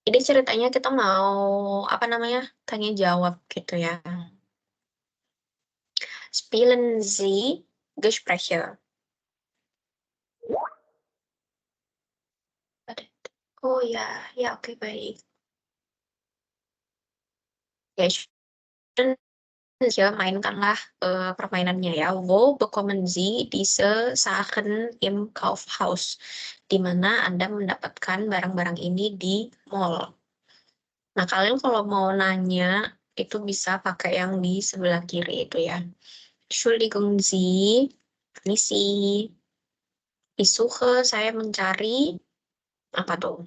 Jadi ceritanya kita mau apa namanya tanya jawab gitu ya. Spielen Sie Gespräche? Oh ya, ya oke baik. Ya, schön, ya mainkanlah permainannya ya. Wo bekommen Sie diese Sachen im Kaufhaus? Di mana Anda mendapatkan barang-barang ini di mall. Nah, kalian kalau mau nanya itu bisa pakai yang di sebelah kiri itu ya. Entschuldigung Sie, permisi. Ich suche, saya mencari apa tuh?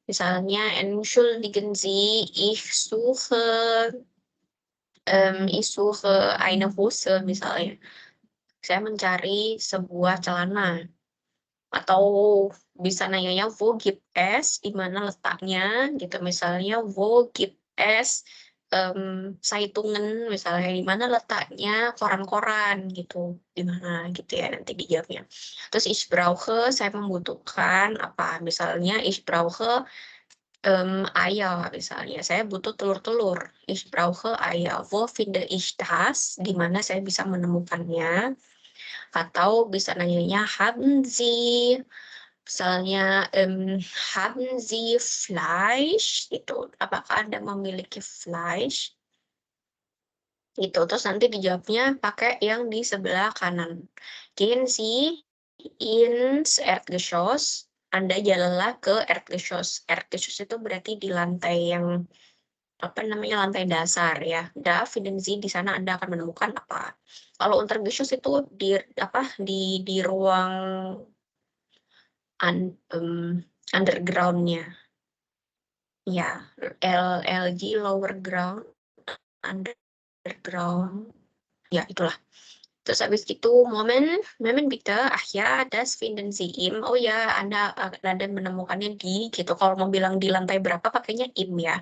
Misalnya, entschuldigen Sie, ich suche eine Hose misalnya. Saya mencari sebuah celana. Atau bisa nanyanya wo gibt es, di mana letaknya gitu. Misalnya wo gibt es Zeitungen misalnya di mana letaknya koran-koran gitu. Di mana gitu ya nanti dijawabnya. Terus ich brauche, saya membutuhkan apa? Misalnya ich brauche Eier misalnya. Saya butuh telur-telur. Ich brauche Eier. Wo finde ich das? Di mana saya bisa menemukannya? Atau bisa nanyanya haben Sie, misalnya haben Sie Fleisch? Itu apakah Anda memiliki Fleisch? Itu terus nanti dijawabnya pakai yang di sebelah kanan. Gehen Sie ins Erdgeschoss. Anda jalanlah ke Erdgeschoss. Erdgeschoss itu berarti di lantai yang apa namanya lantai dasar ya. Da finden Sie di sana Anda akan menemukan apa. Kalau Untergeschoss itu di apa di ruang underground-nya. Ya, LG lower ground, underground. Ya, itulah. Terus habis itu Moment bitte, ach ya, das finden Sie im. Oh ya, Anda menemukannya di gitu. Kalau mau bilang di lantai berapa pakainya im ya.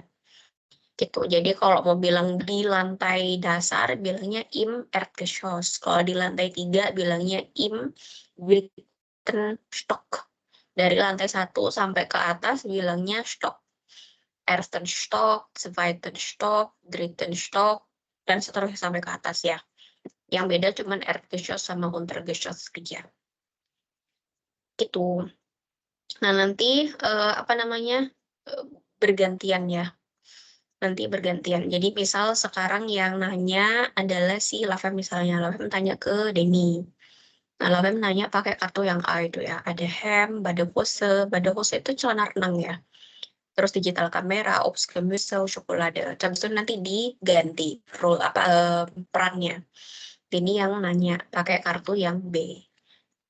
Gitu. Jadi kalau mau bilang di lantai dasar bilangnya im Erdgeschoss. Kalau di lantai 3 bilangnya im dritten Stock. Dari lantai 1 sampai ke atas bilangnya Stock. Ersten Stock, zweiten Stock, dritten Stock, dan seterusnya sampai ke atas ya. Yang beda cuman Erdgeschoss sama Untergeschoss saja. Gitu. Nah, nanti apa namanya? Bergantian ya. Nanti bergantian. Jadi misal sekarang yang nanya adalah si Lavem misalnya. Lavem tanya ke Denny. Nah, Lavem nanya pakai kartu yang A itu ya. Ada hem, Badehose itu celana renang ya. Terus digital kamera, Obstgemüse, Schokolade. Habis itu nanti diganti role apa perannya. Ini yang nanya pakai kartu yang B.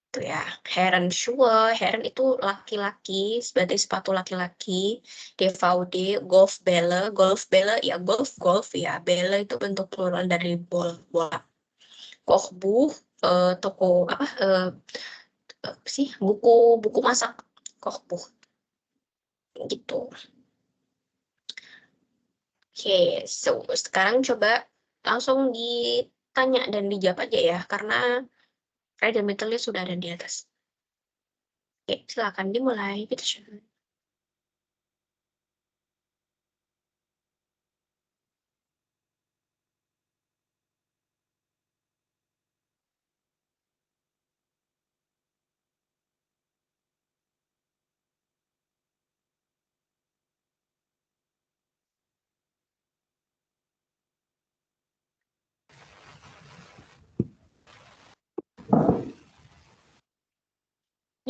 Itu ya. Herrenschuhe, Herren itu laki-laki, berarti sepatu laki-laki. DVD, Golf Bälle ya golf ya. Bälle itu bentuk plural dari bola. Kochbuch, toko apa sih buku masak. Kochbuch gitu. Oke, so sekarang coba langsung ditanya dan dijawab aja ya, karena Reader Metalnya sudah ada di atas. Oke, silakan dimulai. Bitteschön.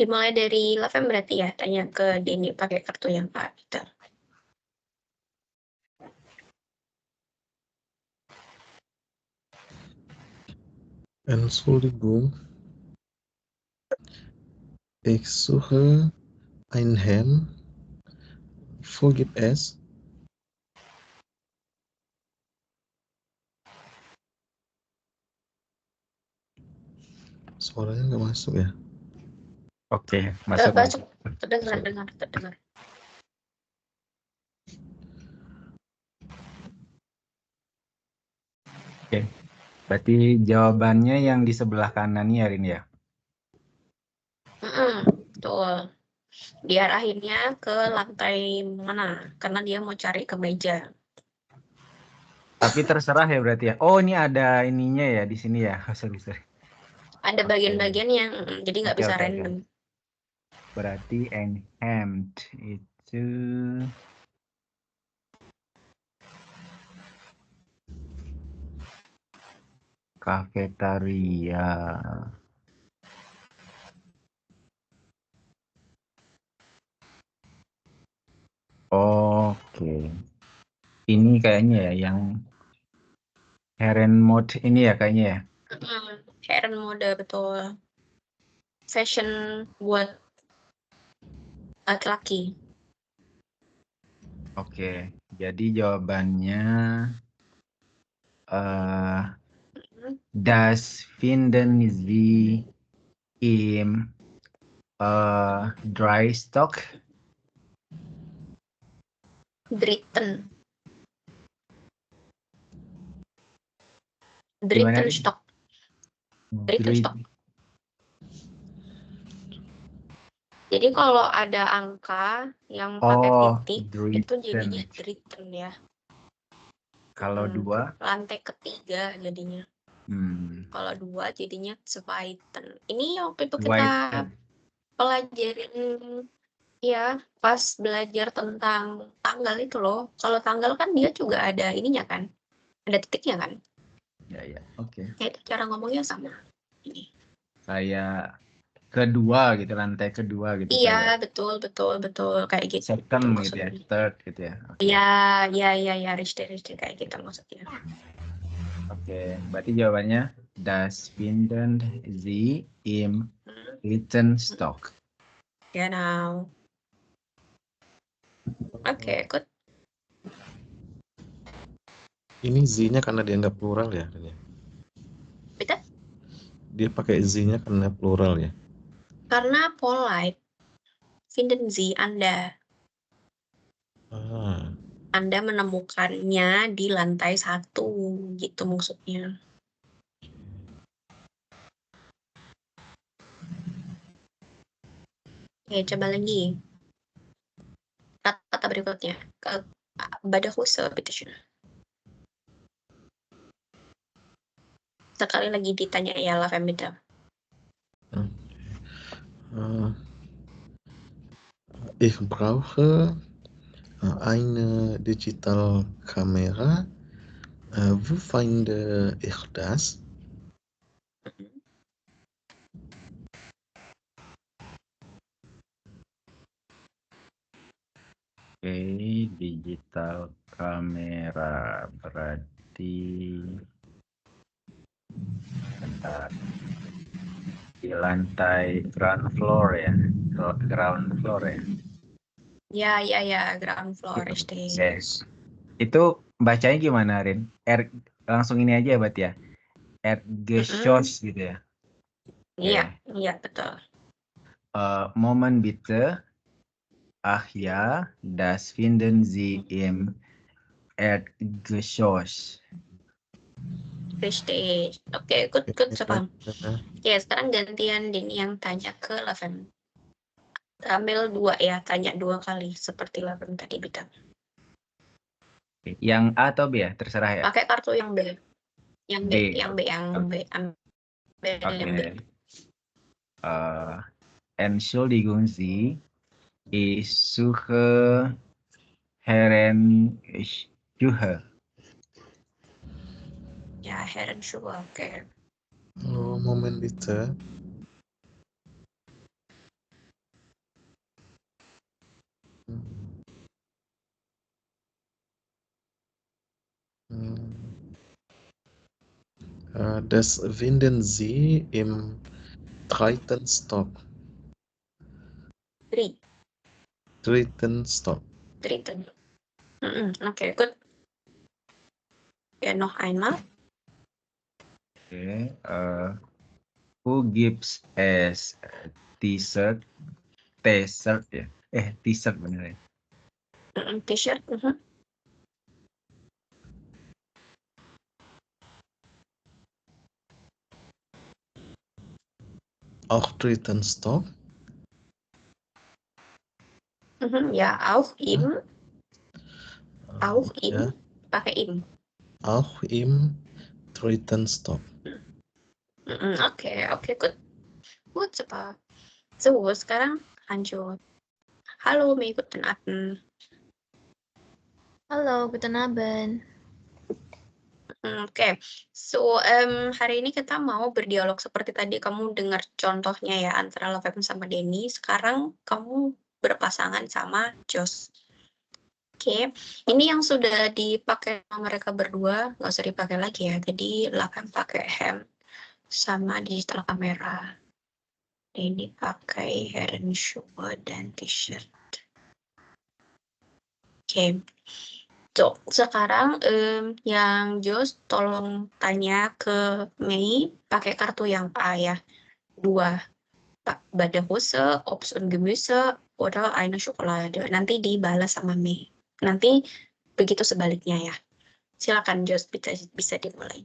Dimulai dari Lavem berarti ya, tanya ke Denny pakai kartu yang A. Gitu. Entschuldigung, ich suche ein Hemd. Wo gibt es? Suaranya nggak masuk ya? Oke, masuk. Masuk, terdengar. Oke, berarti jawabannya yang di sebelah kanan ya, Rin ya? Betul. Diarahinnya ke lantai mana? Karena dia mau cari ke meja. Tapi terserah ya berarti ya. Oh, ini ada ininya ya di sini ya. Sorry, sorry. Ada Oke. bagian-bagian yang jadi nggak Oke, bisa oke, oke. random. Berarti enhanced itu kafetaria. Oke. Ini kayaknya ya yang Heren mode ini ya kayaknya ya. Heren mode betul. Fashion buat laki-laki. Oke. Jadi jawabannya das finden Sie im dry stock? Dritten. Gimana? Drittenstock. Drittenstock. Jadi kalau ada angka yang pakai titik itu jadinya dritten ya. Kalau dua? Lantai ketiga jadinya. Kalau dua jadinya zweiten. Ini waktu itu kita pelajarin ya pas belajar tentang tanggal itu loh. Kalau tanggal kan dia juga ada ininya kan. Ada titiknya kan. Ya, oke. Ya itu cara ngomongnya sama. Ini. Kayak kedua gitu, lantai kedua gitu. Iya, betul kayak gitu. Second gitu maksudnya. ya, third gitu ya. Iya, Riste kayak gitu maksudnya. Oke, berarti jawabannya das finden Sie im Rittenstock. Genau. Oke, good. Ini Z-nya karena dia nggak plural ya? Betul. Dia pakai Z-nya karena plural ya? Karena polite. Finden Sie Anda. Anda menemukannya di lantai 1, gitu maksudnya. Oke, coba lagi. Kata berikutnya. Badahuse, bitteschön. Sekali lagi ditanya ya, Lavender. Ich brauche eine Digitalkamera. Wo finde ich das? Oke, digital kamera berarti bentar. Di lantai ground floor ya, ground floor ya. Ya, ground floor SD. Yes. Itu bacanya gimana, Rin? Langsung ini aja ya, Bat ya. Erdgeschoss gitu ya. Iya, betul. Moment bitte. Ach ja, das finden Sie im Erdgeschoss. Richtig. Oke, good, sepaham. Oke, sekarang gantian Din yang tanya ke Lavender. Ambil 2 ya, tanya 2 kali seperti Lavender tadi bilang. Yang A atau B ya? Terserah ya. Pakai kartu yang B. Yang B. Ambil yang B. Entschuldigung Sie, ich suche Herrn Schuhe. Ya, Herren Schuhe, oke. Moment bitte. Das finden Sie im 3. Stock. 3. 3. Stock. 3. Oke, good. Ya, noch einmal. Okay, who gives us T-shirt ya? T-shirt bener ya? T-shirt. Auch 3. Stock. Ya, auch im Ya, pakai im. auch im dritten Stock. Oke, good. Gut, super. So, sekarang lanjut. Halo, may guten Abend. Halo, guten Abend. Oke. So, hari ini kita mau berdialog seperti tadi kamu dengar contohnya ya, antara Lovem sama Denny. Sekarang kamu berpasangan sama Josh. Oke, ini yang sudah dipakai sama mereka berdua, nggak usah dipakai lagi ya. Jadi, Lovem pakai hem sama digital kamera. Denny pakai head and shoulder dan t-shirt. Oke. Tuh, sekarang yang Josh tolong tanya ke Mei pakai kartu yang A ya. 2. Badehose, Obst und Gemüse, oder eine Schokolade. Nanti dibalas sama Mei. Nanti begitu sebaliknya ya. Silakan Josh, bisa dimulai.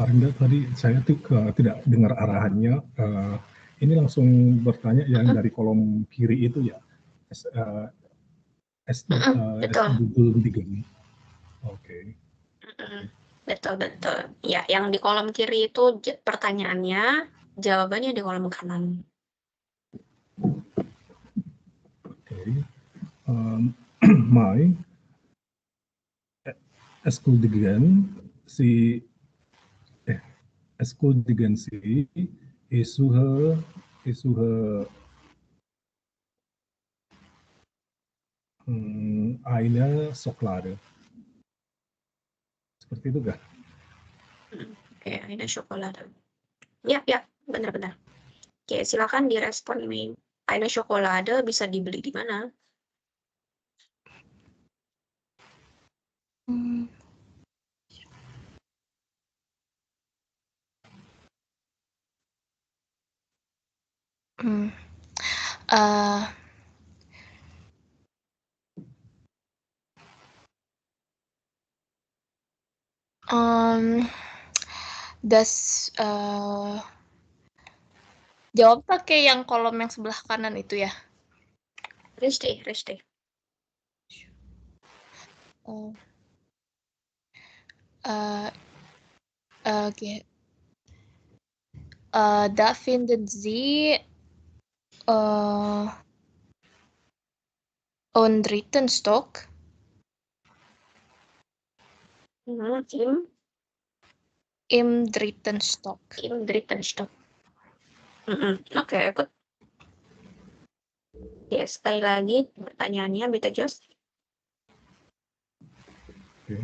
Arinda, tadi saya tuh tidak dengar arahannya. Ini langsung bertanya yang dari kolom kiri itu ya. Betul. Google 3. Oke. Betul. Ya, yang di kolom kiri itu pertanyaannya, jawabannya di kolom kanan. Okay. My Eskuldigen si Eskuldigen si isuhe eine Schokolade. Seperti itu kah? Oke, eine Schokolade. Ya, benar-benar. Oke, silakan direspon nih. Eine Schokolade bisa dibeli di mana? Jawab pakai yang kolom yang sebelah kanan itu ya. Richtig. Okay. Da finden Sie on dritten Stock. Im dritten Stock. Im dritten Stock. Oke, ikut. Ya, sekali lagi pertanyaannya, bitte Josh. Okay.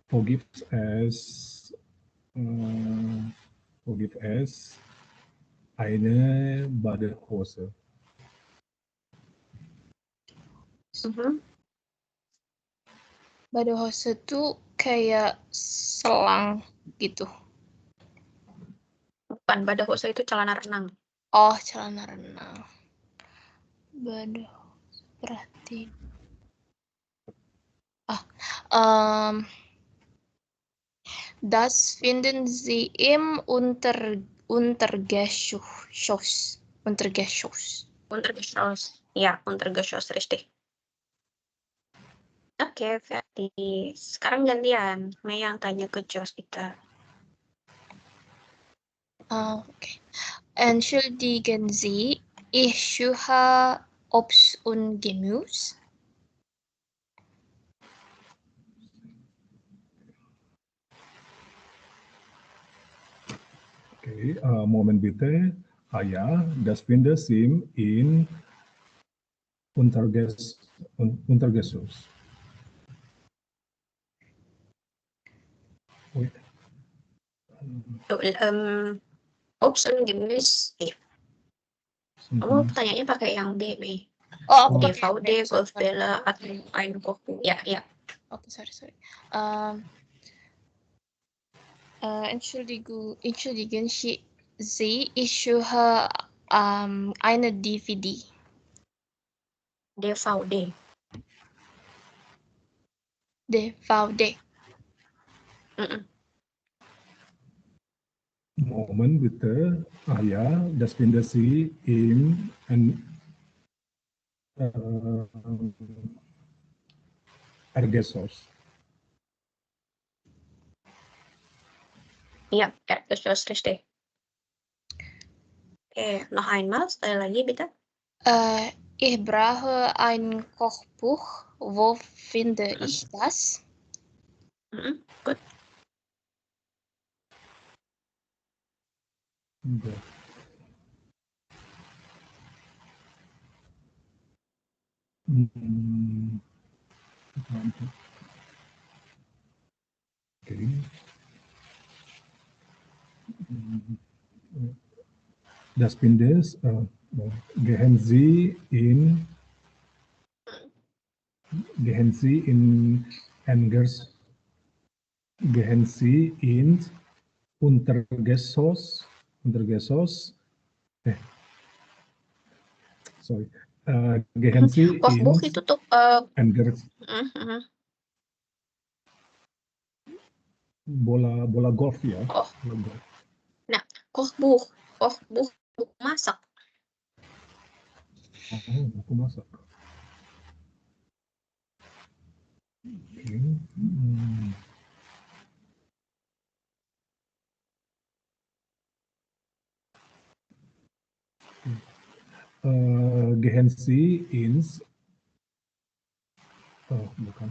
Forgive as eine Badehose. Badehose tuh kayak selang gitu. Bukan, badehose itu celana renang. Oh, celana renang. Badehose berarti. Das finden Sie im Untergeschoss. Untergeschoss. Ya, Untergeschoss, richtig. Oke, Ferdi. Sekarang gantian. Mei yang tanya ke Josh kita. Okay. Entschuldigen Sie, ich suche Obst und Gemüse. Okay, Moment bitte. Ja, das finde Sie in Untergeschoss. Wait. Obst und Gemüse. Kamu pertanyaannya pakai yang B, Mei. Oh, aku DVD, Golfbella, atau Einkochen. Ya. Okay, sorry. Entschuldigen Sie, ich suche eine DVD. DVD. DVD. Moment bitte. Ah ja, das finde Sie im Erdgeschoss. Ja, Erdgeschoss, richtig. Oke, noch einmal, sekali lagi bitte. Ich brauche ein Kochbuch. Wo finde ich das? Gut. Ja. Okay. Das finde ich, gehen Sie in Engers, gehen Sie ins Untergeschoss, sorry, gehen Sie Kochbuch ins itu tuh Engers, bola golf ya. Oh. Bola golf. Nah, kochbuch buku masak. Oh, buku masak. Okay. Gehen Sie ins, oh bukan,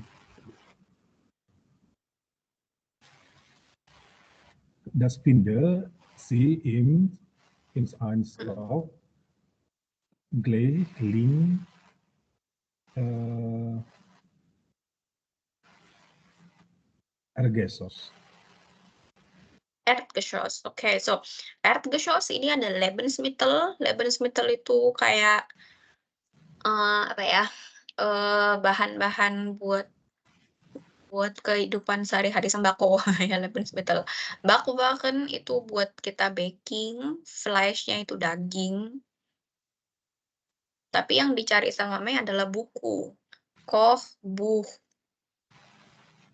das finde Sie ins Einstau gleich links Erdgeschoss. Erdgeschoss. Oke, so Erdgeschoss ini ada Lebensmittel. Lebensmittel itu kayak apa ya? Bahan-bahan buat kehidupan sehari-hari sembako ya Lebensmittel. Baku-baken itu buat kita baking, Fleischnya itu daging. Tapi yang dicari sama Mei adalah buku. Kochbuch.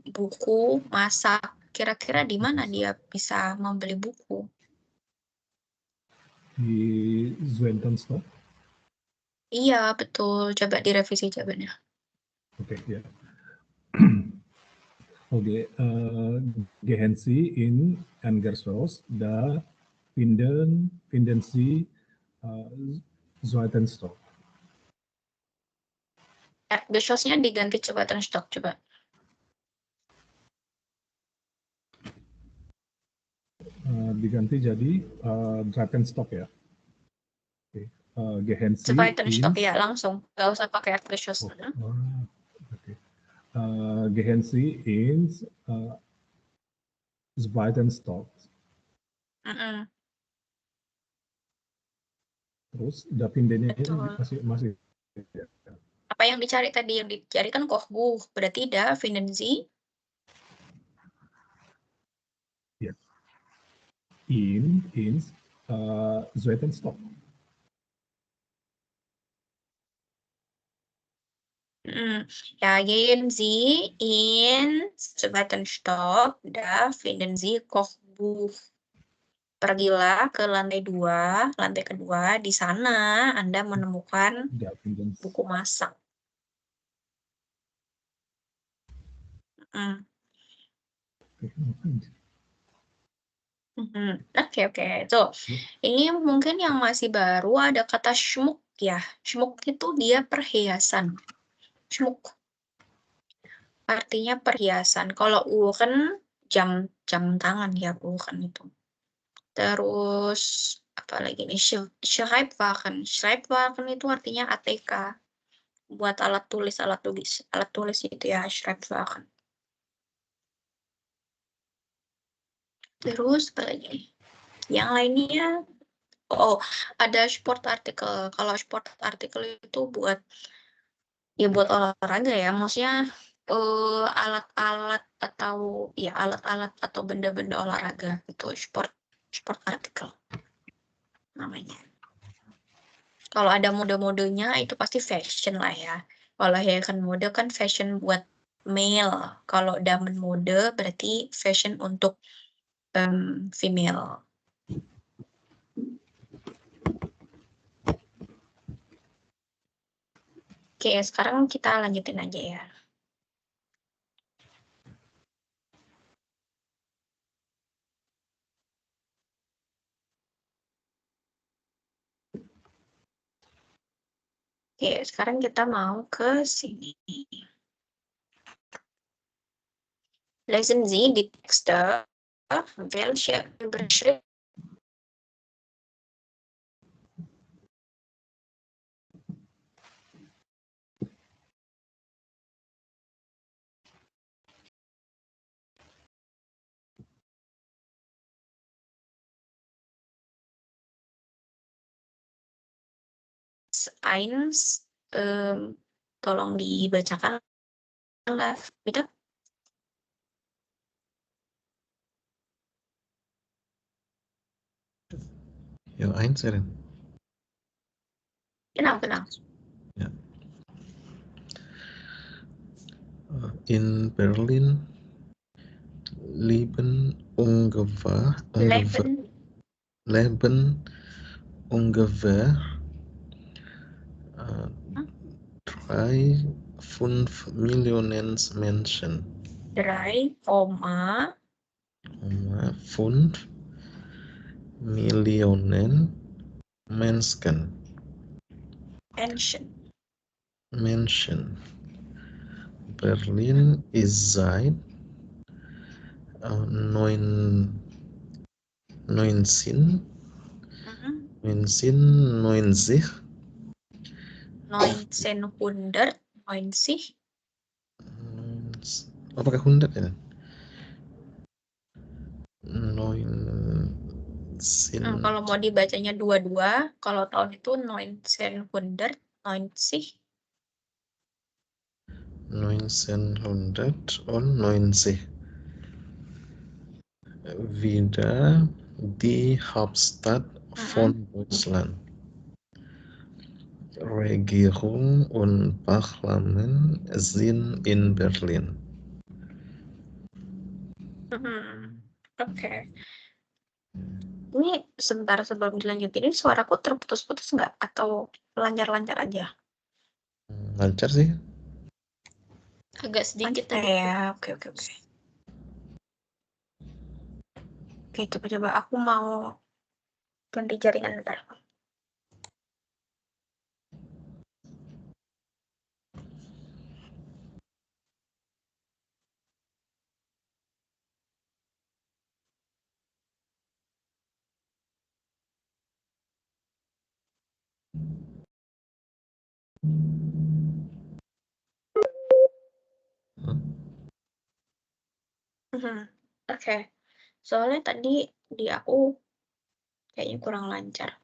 Buku masak. Kira-kira di mana dia bisa membeli buku? Di Zuentenstop. Iya, betul. Coba direvisi jawabannya. Oke, ya. Oke, gehen Sie in Engers da finden Sie Zuentenstop. Erdgeschossnya diganti coba Trunstock, coba. Diganti jadi Drakenstock ya. Oke, gehen Sie Supaya in Trunstock ya langsung, nggak usah pakai Erdgeschoss. Oke. Gehen Sie in Zweitenstock. Terus da finden-nya Betul. masih Apa yang dicari tadi? Yang dicari kan Kochbuch, berarti da finden Sie in Zuentenstop. Ja, gehen Sie in zweiten Stock, da finden Sie Kochbuch. Pergilah ke lantai kedua, di sana Anda menemukan Da finden Sie. buku masak. Oke. So, ini mungkin yang masih baru ada kata Schmuck ya. Schmuck itu dia perhiasan. Schmuck. Artinya perhiasan. Kalau Uhren jam tangan ya Uhren itu. Terus apa lagi nih? Schreibwagen. Schreibwagen itu artinya ATK. Buat alat tulis itu ya Schreibwagen. Terus apa lagi nih? Yang lainnya, ada sport artikel. Kalau sport artikel itu buat olahraga ya, maksudnya alat-alat atau benda-benda olahraga itu sport artikel namanya. Kalau ada mode-modenya itu pasti fashion lah ya. Kalau kan mode kan fashion buat male. Kalau damen mode berarti fashion untuk female. Oke, sekarang kita lanjutin aja ya. Oke, sekarang kita mau ke sini. Lesen Sie die Texte, welche Überschrift eins, tolong dibacakan lah, gitu. Yang eins, Ren. Genau. In Berlin leben ungefähr Leben, ungefähr 3,5 Millionen Menschen. 3,5 5 Millionen Menschen. Berlin ist seit 1990 1990. apakah 100 ya? 19 Kalau mau dibacanya dua-dua, kalau tahun itu 1990. 1990 wieder die Hauptstadt von Deutschland. Regierung und Parlament sind in Berlin. Oke. Ini sebentar sebelum dilanjutin, ini suaraku terputus-putus nggak? Atau lancar-lancar aja? Lancar sih. Agak sedikit ya. Oke. Oke, coba aku mau ganti jaringan bentar. Oke. Soalnya tadi di aku kayaknya kurang lancar.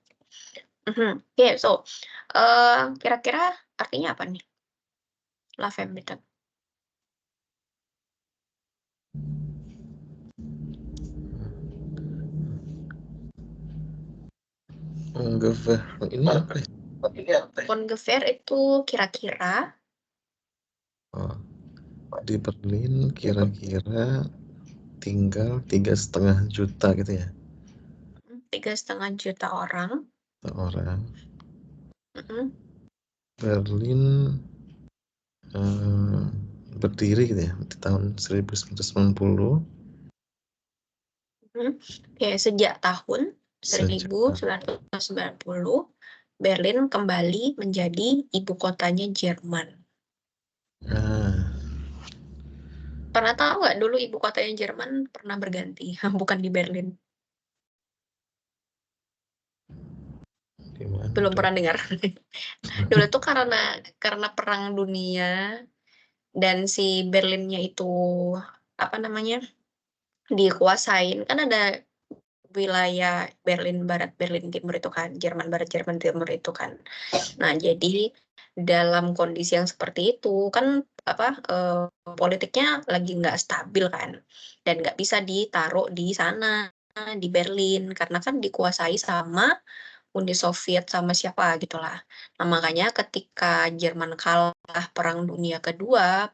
Oke, so kira-kira artinya apa nih? Lavender. Ungefähr ini apa ya? Ungefähr itu kira-kira. Di Berlin kira-kira tinggal 3,5 juta gitu ya? 3,5 juta orang. Berlin berdiri gitu ya di tahun 1990. Ya, sejak tahun 1990 Berlin kembali menjadi ibu kotanya Jerman. Pernah tahu nggak dulu ibu kotanya Jerman pernah berganti, bukan di Berlin? Dimana Belum tuh? pernah dengar. Dulu tuh karena perang dunia dan si Berlinnya itu apa namanya dikuasain, kan ada wilayah Berlin Barat, Berlin Timur itu kan, Jerman Barat, Jerman Timur itu kan. Nah, jadi dalam kondisi yang seperti itu kan politiknya lagi nggak stabil kan, dan nggak bisa ditaruh di sana di Berlin karena kan dikuasai sama Uni Soviet sama siapa gitulah. Nah, makanya ketika Jerman kalah Perang Dunia Kedua,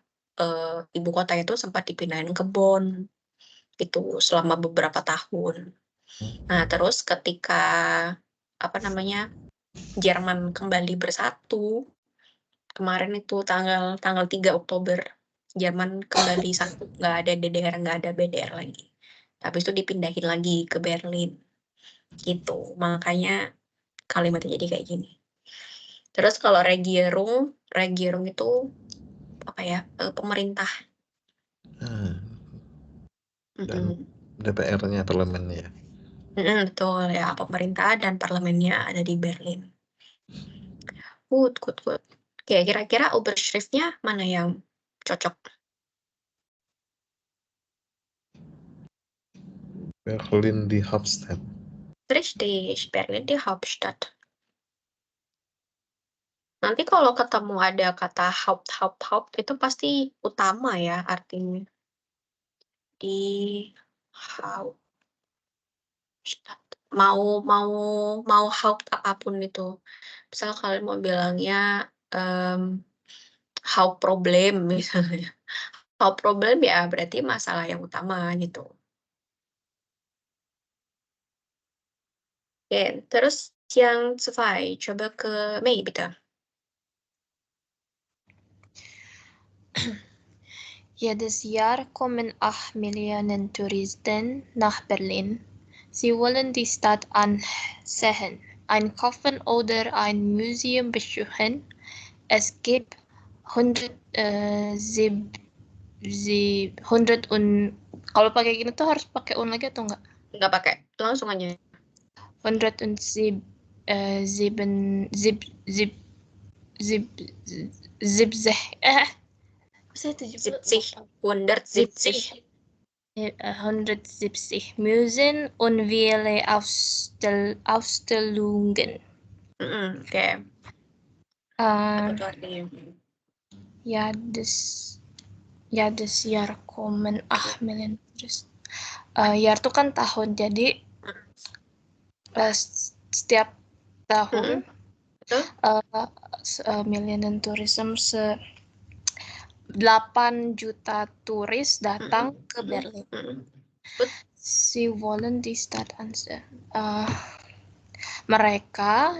ibu kota itu sempat dipindahin ke Bonn itu selama beberapa tahun. Nah, terus ketika Jerman kembali bersatu, Kemarin itu tanggal 3 Oktober, Jerman kembali satu, nggak ada DDR, nggak ada BDR lagi. Habis itu dipindahin lagi ke Berlin. Gitu, makanya kalimatnya jadi kayak gini. Terus kalau Regierung itu apa ya? Pemerintah. Ah, dan Mm-mm. DPR-nya parlemennya ya. Betul ya, pemerintah dan parlemennya ada di Berlin. Good. Oke, kira-kira Überschriftnya mana yang cocok? Berlin di Hauptstadt. Richtig, Berlin die Hauptstadt. Nanti kalau ketemu ada kata Haupt itu pasti utama ya artinya. Di Hauptstadt. Mau Haupt apapun itu. Misal kalian mau bilangnya Hauptproblem misalnya. Hauptproblem ya berarti masalah yang utama gitu. Oke, terus yang Sufai, coba ke Mei bitte. Jedes Jahr kommen 8 Millionen Touristen nach Berlin. Sie wollen die Stadt ansehen, einkaufen oder ein Museum besuchen. Es gibt 100 kalau pakai gini tuh harus pakai un lagi atau enggak? Nggak pakai, langsung aja. 170 170 Museen und viele Ausstellungen. Oke. Apa tuh artinya? Jedes Jahr kommen 8 Millionen Touristen. Jahr itu kan tahun, jadi setiap tahun Betul? Millionen Tourism 8 juta turis datang ke Berlin. Sie wollen die Stadt ansehen. Mereka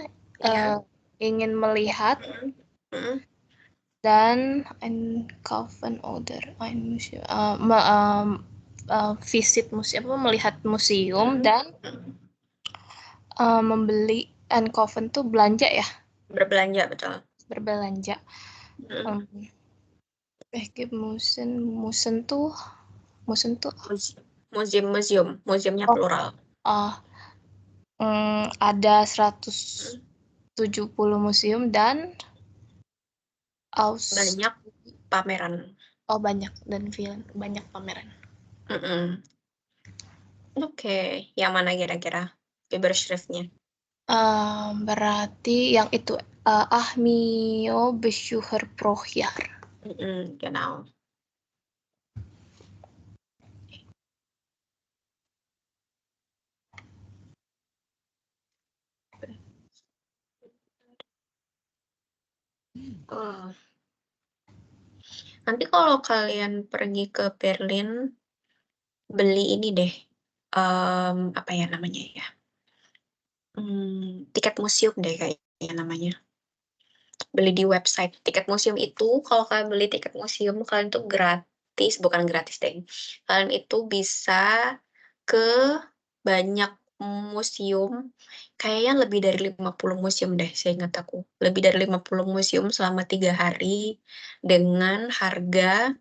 ingin melihat dan einkaufen oder ein Museum, visit museum, melihat museum dan membeli. Einkaufen tuh belanja ya? Berbelanja, betul. Berbelanja. Musen tuh Museumnya plural. Ada 170 museum dan Banyak pameran. Banyak pameran. Oke, yang mana kira-kira Überschriftnya? Berarti yang itu Ahmio Besucher pro Jahr. Genau. Nanti kalau kalian pergi ke Berlin, beli ini deh, apa ya namanya ya? Tiket museum deh kayaknya namanya. Beli di website. Tiket museum itu, kalau kalian beli tiket museum, kalian tuh bukan gratis deh. Kalian itu bisa ke banyak museum, kayaknya lebih dari 50 museum deh, seingat aku. Lebih dari 50 museum selama 3 hari, dengan harganya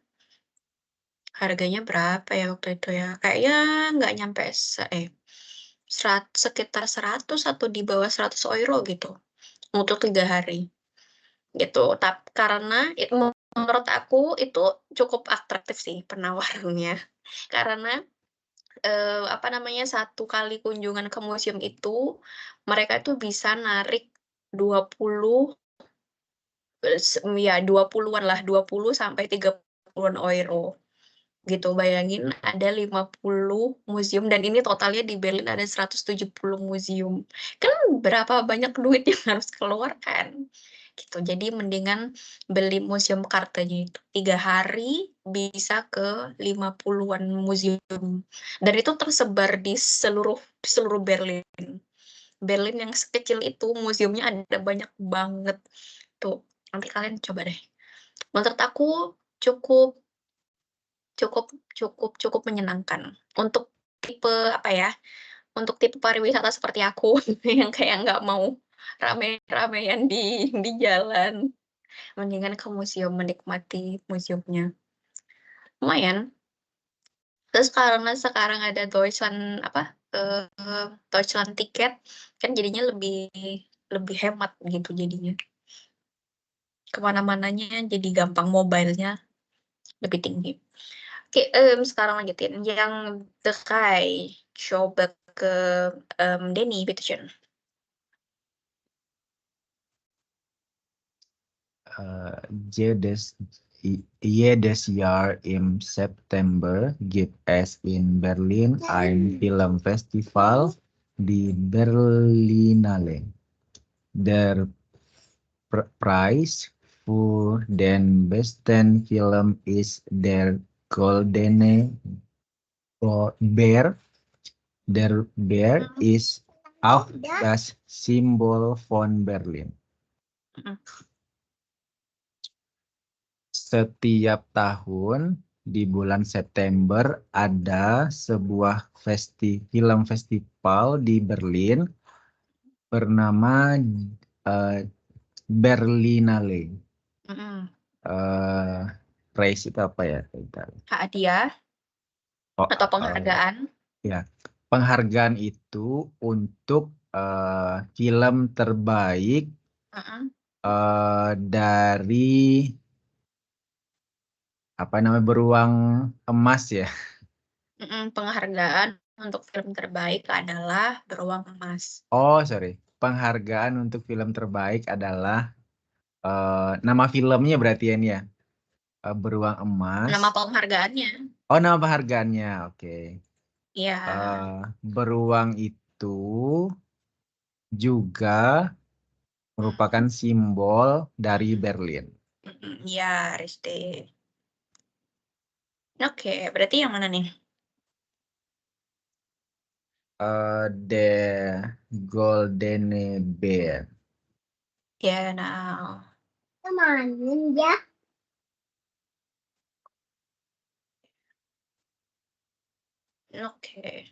berapa ya waktu itu ya? Kayaknya nggak nyampe sekitar 100 atau di bawah 100 euro gitu, untuk 3 hari. Gitu. Karena menurut aku itu cukup atraktif sih penawarannya. Karena apa namanya, 1 kali kunjungan ke museum itu, mereka itu bisa narik 20, ya 20-an lah, 20 sampai 30-an euro. Gitu, bayangin ada 50 museum dan ini totalnya di Berlin ada 170 museum. Kan berapa banyak duit yang harus keluar kan? Gitu. Jadi mendingan beli museum kartunya itu. 3 hari bisa ke 50-an museum. Dan itu tersebar di seluruh Berlin. Berlin yang sekecil itu museumnya ada banyak banget. Tuh, Nanti kalian coba deh. Menurut aku cukup cukup menyenangkan. Untuk tipe, apa ya, untuk tipe pariwisata seperti aku yang kayak nggak mau rame-ramean di jalan, mendingan ke museum menikmati museumnya. Lumayan. Terus karena sekarang ada Deutschland Ticket, kan jadinya lebih lebih hemat gitu jadinya. Kemana-mananya jadi gampang, mobile-nya lebih tinggi. Oke, sekarang lanjutin yang The Kai. Coba ke Denny, bitteschön. Jedes Jahr im September gibt es in Berlin ein Filmfestival, die Berlinale. Der Preis für den besten Film ist der Goldene Bär. Der Bär ist auch das Symbol von Berlin. Setiap tahun di bulan September ada sebuah film festival di Berlin bernama Berlinale. Prize itu apa ya? Hadiah atau penghargaan? Ya, penghargaan itu untuk film terbaik dari apa namanya, beruang emas ya. Penghargaan untuk film terbaik adalah Beruang Emas. Oh, sorry. Penghargaan untuk film terbaik adalah nama filmnya berarti ya, Beruang Emas. Nama penghargaannya. Oh, nama penghargaannya. Oke. Iya. Beruang itu juga merupakan simbol dari Berlin. Iya, Riste. Oke, berarti yang mana nih? The Goldene Bear. Ya, nah. Kemanin ya. Oke.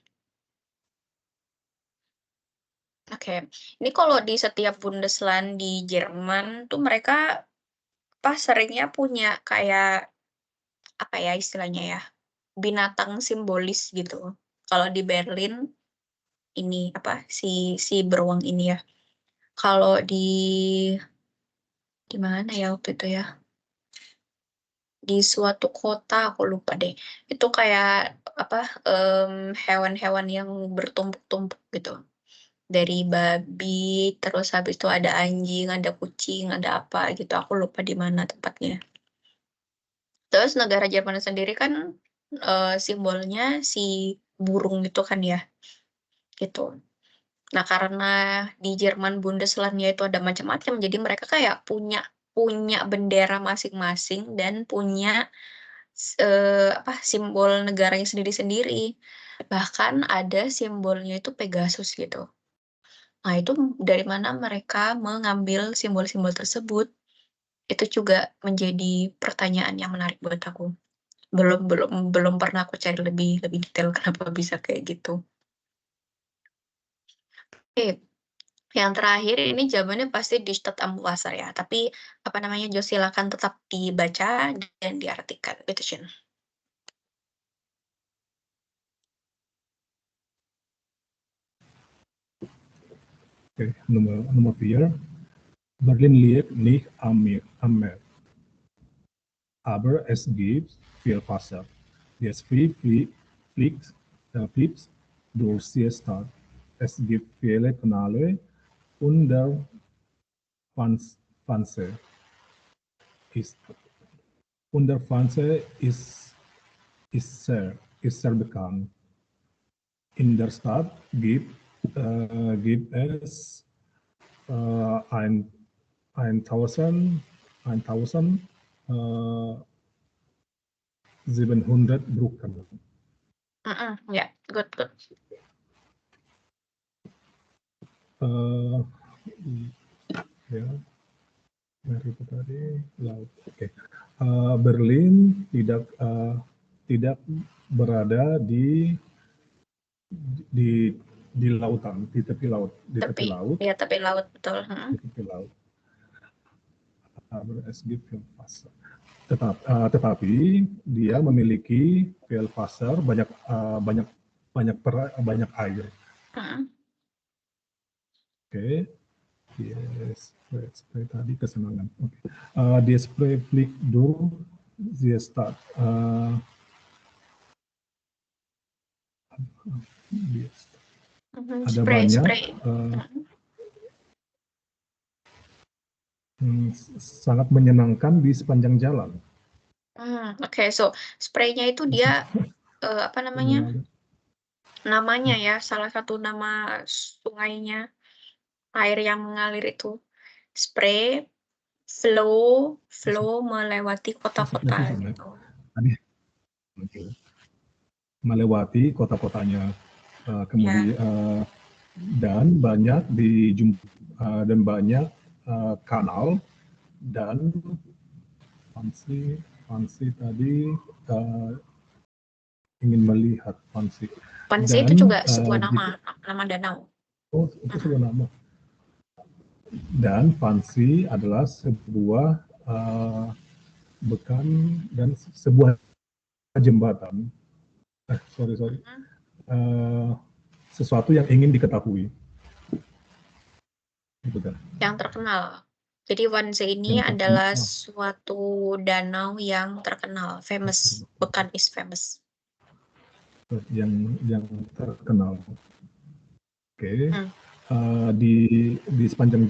Oke. Ini kalau di setiap Bundesland di Jerman tuh mereka seringnya punya kayak apa ya istilahnya ya? Binatang simbolis gitu. Kalau di Berlin ini si beruang ini ya. Kalau di mana ya waktu itu ya? Di suatu kota aku lupa deh. Itu kayak hewan-hewan yang bertumpuk-tumpuk gitu. Dari babi, terus habis itu ada anjing, ada kucing, ada apa gitu. Aku lupa di mana tempatnya. Terus negara Jerman sendiri kan simbolnya si burung itu kan ya. Gitu. Nah, karena di Jerman Bundeslandnya itu ada macam-macam, jadi mereka kayak punya bendera masing-masing dan punya simbol negaranya sendiri-sendiri. Bahkan ada simbolnya itu Pegasus gitu. Nah, itu dari mana mereka mengambil simbol-simbol tersebut? Itu juga menjadi pertanyaan yang menarik buat aku. Belum pernah aku cari lebih detail kenapa bisa kayak gitu. Oke. Yang terakhir ini jawabannya pasti di Stadt am Wasser ya, tapi Jo, silakan tetap dibaca dan diartikan. Bitteschön. Okay, Nummer 4. Berlin liegt nicht am Meer. Aber es gibt viel Wasser. Das fliegt durch die Stadt. Es gibt viele Kanäle und der Wannsee ist sehr bekannt. In der Stadt gibt es 1700 Brücken. Ya, good. Ja. Mari itu tadi laut. Oke. Berlin tidak berada di lautan, di tepi laut, Ya, tepi laut, betul. di tepi laut. Es gibt viel Wasser. Tetapi dia memiliki viel Wasser, banyak air. Oke. Yes, spray tadi kesenangan. Oke. Die Spray fliegt durch die Stadt. Ada banyak sangat menyenangkan di sepanjang jalan. Oke, so spraynya itu dia apa namanya? Namanya ya, salah satu nama sungainya, air yang mengalir itu. Spray, flow melewati kota-kota gitu. Melewati kota-kotanya, kemudian dan banyak kanal dan Fancy tadi ingin melihat Fancy. Fancy itu juga sebuah nama danau. Oh, itu sebuah nama. Dan Fancy adalah sebuah dan sebuah jembatan. Sesuatu yang ingin diketahui. Gitu kan? Yang terkenal. Jadi Wannsee ini adalah suatu danau yang terkenal, famous. Bukan is famous. Yang terkenal. Oke. Di sepanjang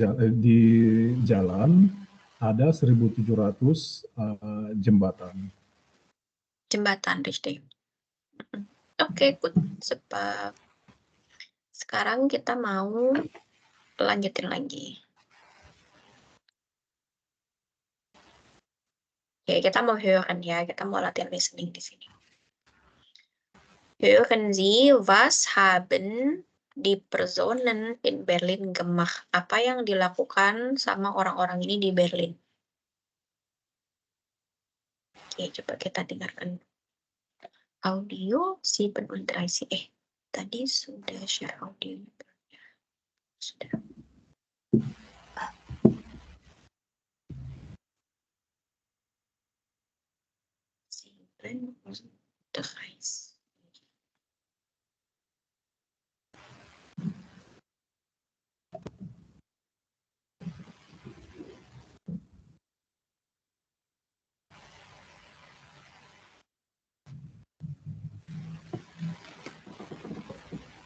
jalan ada 1.700 jembatan. Jembatan, richtig. Oke, good. Sebab sekarang kita mau lanjutin lagi. Oke, kita mau hören ya, kita mau latihan listening di sini. Hören Sie, was haben die Personen in Berlin gemacht? Apa yang dilakukan sama orang-orang ini di Berlin? Oke, coba kita dengarkan. Audio 37. Tadi sudah share audio. Sudah.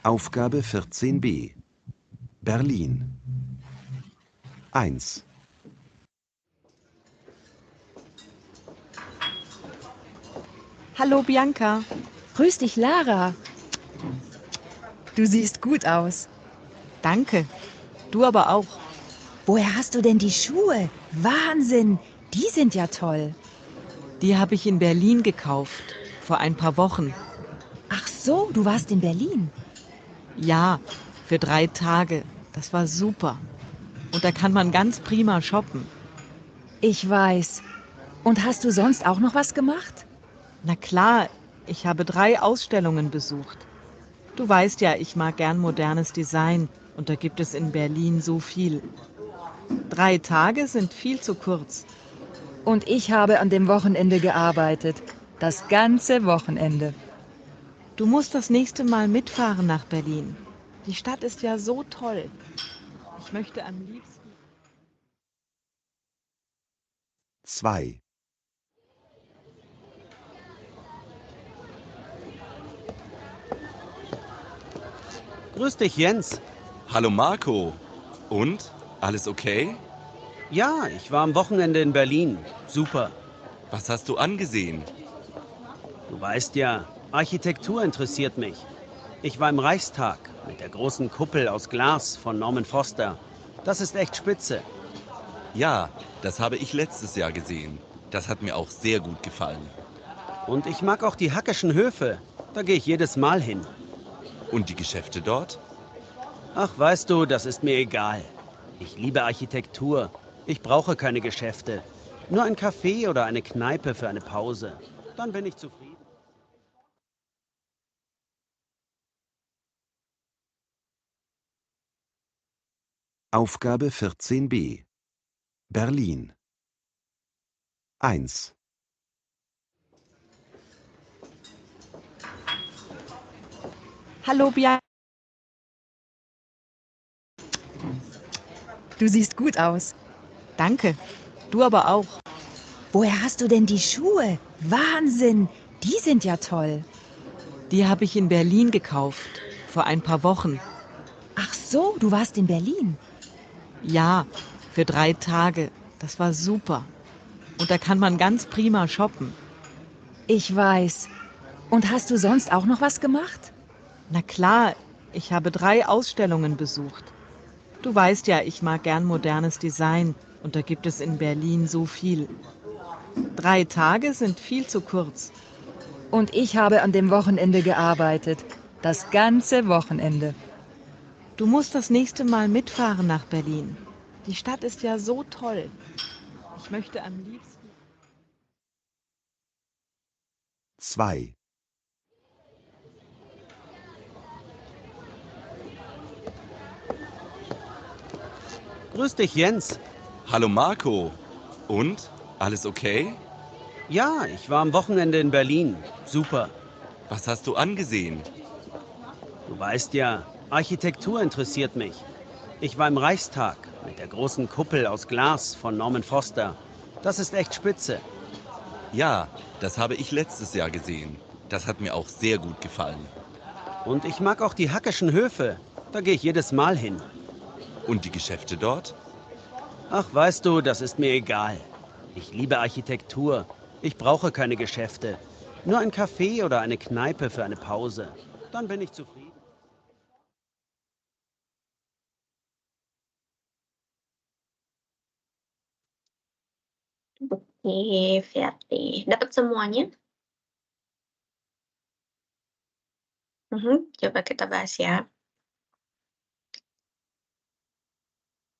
Aufgabe 14b. Berlin. 1. Hallo Bianca. Grüß dich, Lara. Du siehst gut aus. Danke. Du aber auch. Woher hast du denn die Schuhe? Wahnsinn, die sind ja toll. Die habe ich in Berlin gekauft, vor ein paar Wochen. Ach so, du warst in Berlin. Ja, für 3 Tage. Das war super. Und da kann man ganz prima shoppen. Ich weiß. Und hast du sonst auch noch was gemacht? Na klar, ich habe 3 Ausstellungen besucht. Du weißt ja, ich mag gern modernes Design und da gibt es in Berlin so viel. 3 Tage sind viel zu kurz. Und ich habe an dem Wochenende gearbeitet. Das ganze Wochenende. Du musst das nächste Mal mitfahren nach Berlin. Die Stadt ist ja so toll. Ich möchte am liebsten... 2. Grüß dich, Jens. Hallo Marco. Und? Alles okay? Ja, ich war am Wochenende in Berlin. Super. Was hast du angesehen? Du weißt ja, Architektur interessiert mich. Ich war im Reichstag mit der großen Kuppel aus Glas von Norman Foster. Das ist echt spitze. Ja, das habe ich letztes Jahr gesehen. Das hat mir auch sehr gut gefallen. Und ich mag auch die Hackeschen Höfe. Da gehe ich jedes Mal hin. Und die Geschäfte dort? Ach, weißt du, das ist mir egal. Ich liebe Architektur Ich brauche keine Geschäfte. Nur ein Café oder eine Kneipe für eine Pause. Dann bin ich zufrieden. Aufgabe 14b. Berlin. 1. Hallo, Bia. Du siehst gut aus. Danke. Du aber auch. Woher hast du denn die Schuhe? Wahnsinn, die sind ja toll. Die habe ich in Berlin gekauft. Vor ein paar Wochen. Ach so, du warst in Berlin. Ja, für 3 Tage. Das war super. Und da kann man ganz prima shoppen. Ich weiß. Und hast du sonst auch noch was gemacht? Na klar, ich habe 3 Ausstellungen besucht. Du weißt ja, ich mag gern modernes Design und da gibt es in Berlin so viel. 3 Tage sind viel zu kurz. Und ich habe an dem Wochenende gearbeitet. Das ganze Wochenende. Du musst das nächste Mal mitfahren nach Berlin. Die Stadt ist ja so toll. Ich möchte am liebsten... 2. Grüß dich, Jens. Hallo Marco. Und? Alles okay? Ja, ich war am Wochenende in Berlin. Super. Was hast du angesehen? Du weißt ja, Architektur interessiert mich. Ich war im Reichstag mit der großen Kuppel aus Glas von Norman Foster. Das ist echt spitze. Ja, das habe ich letztes Jahr gesehen. Das hat mir auch sehr gut gefallen. Und ich mag auch die Hackischen Höfe. Da gehe ich jedes Mal hin. Und die Geschäfte dort? Ach, weißt du, das ist mir egal. Ich liebe Architektur. Ich brauche keine Geschäfte. Nur ein Café oder eine Kneipe für eine Pause. Dann bin ich zufrieden. Oke, fertig. Dapat semuanya? Coba kita bahas ya.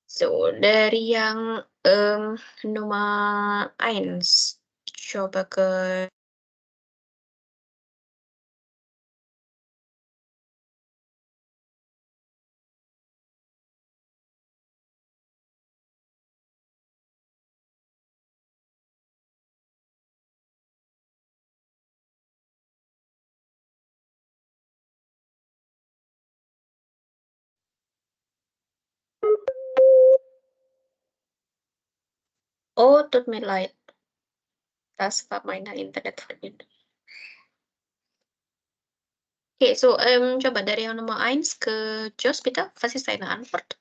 So, dari yang Nummer 1. Coba ke Oh, tut mir leid. Das war meine Internetverbindung. Oke, so, coba dari yang Nummer 1 ke Jos, bitte. Was ist deine Antwort?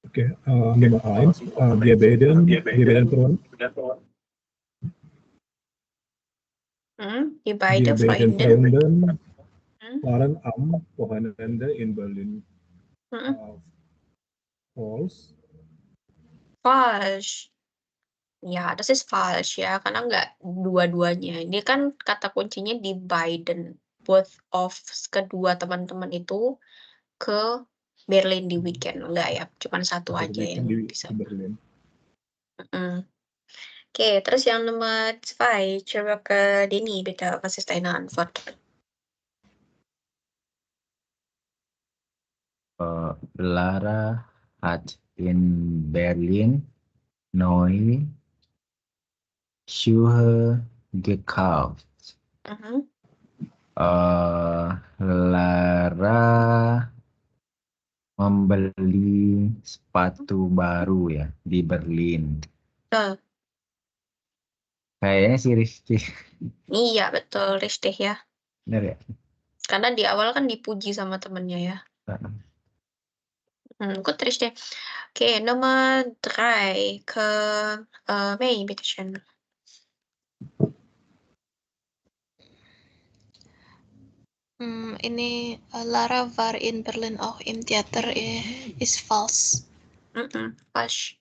Okay, Nummer 1, wir werden Freunde. Die beiden Wir beiden Freunden. Freunden waren am Wochenende in Berlin. False. Falsch. Ya, das ist falsch ya, karena nggak dua-duanya. Ini kan kata kuncinya di Biden. Both of kedua teman-teman itu ke Berlin di weekend. Enggak ya, cuma satu aja yang bisa. Berlin. Oke, terus yang Nummer 2, coba ke Denny bitte, was ist deine Antwort? Lara hat in Berlin neue Schuhe gekauft. Lara membeli sepatu baru ya di Berlin. Kayaknya sih Rizky. Iya, betul, richtig ya. Bener ya? Karena di awal kan dipuji sama temennya ya. Gut, richtig. Okay, Nummer 3 ke May, bitteschön. Ini Lara war in Berlin auch im Theater, ist falsch. Falsch.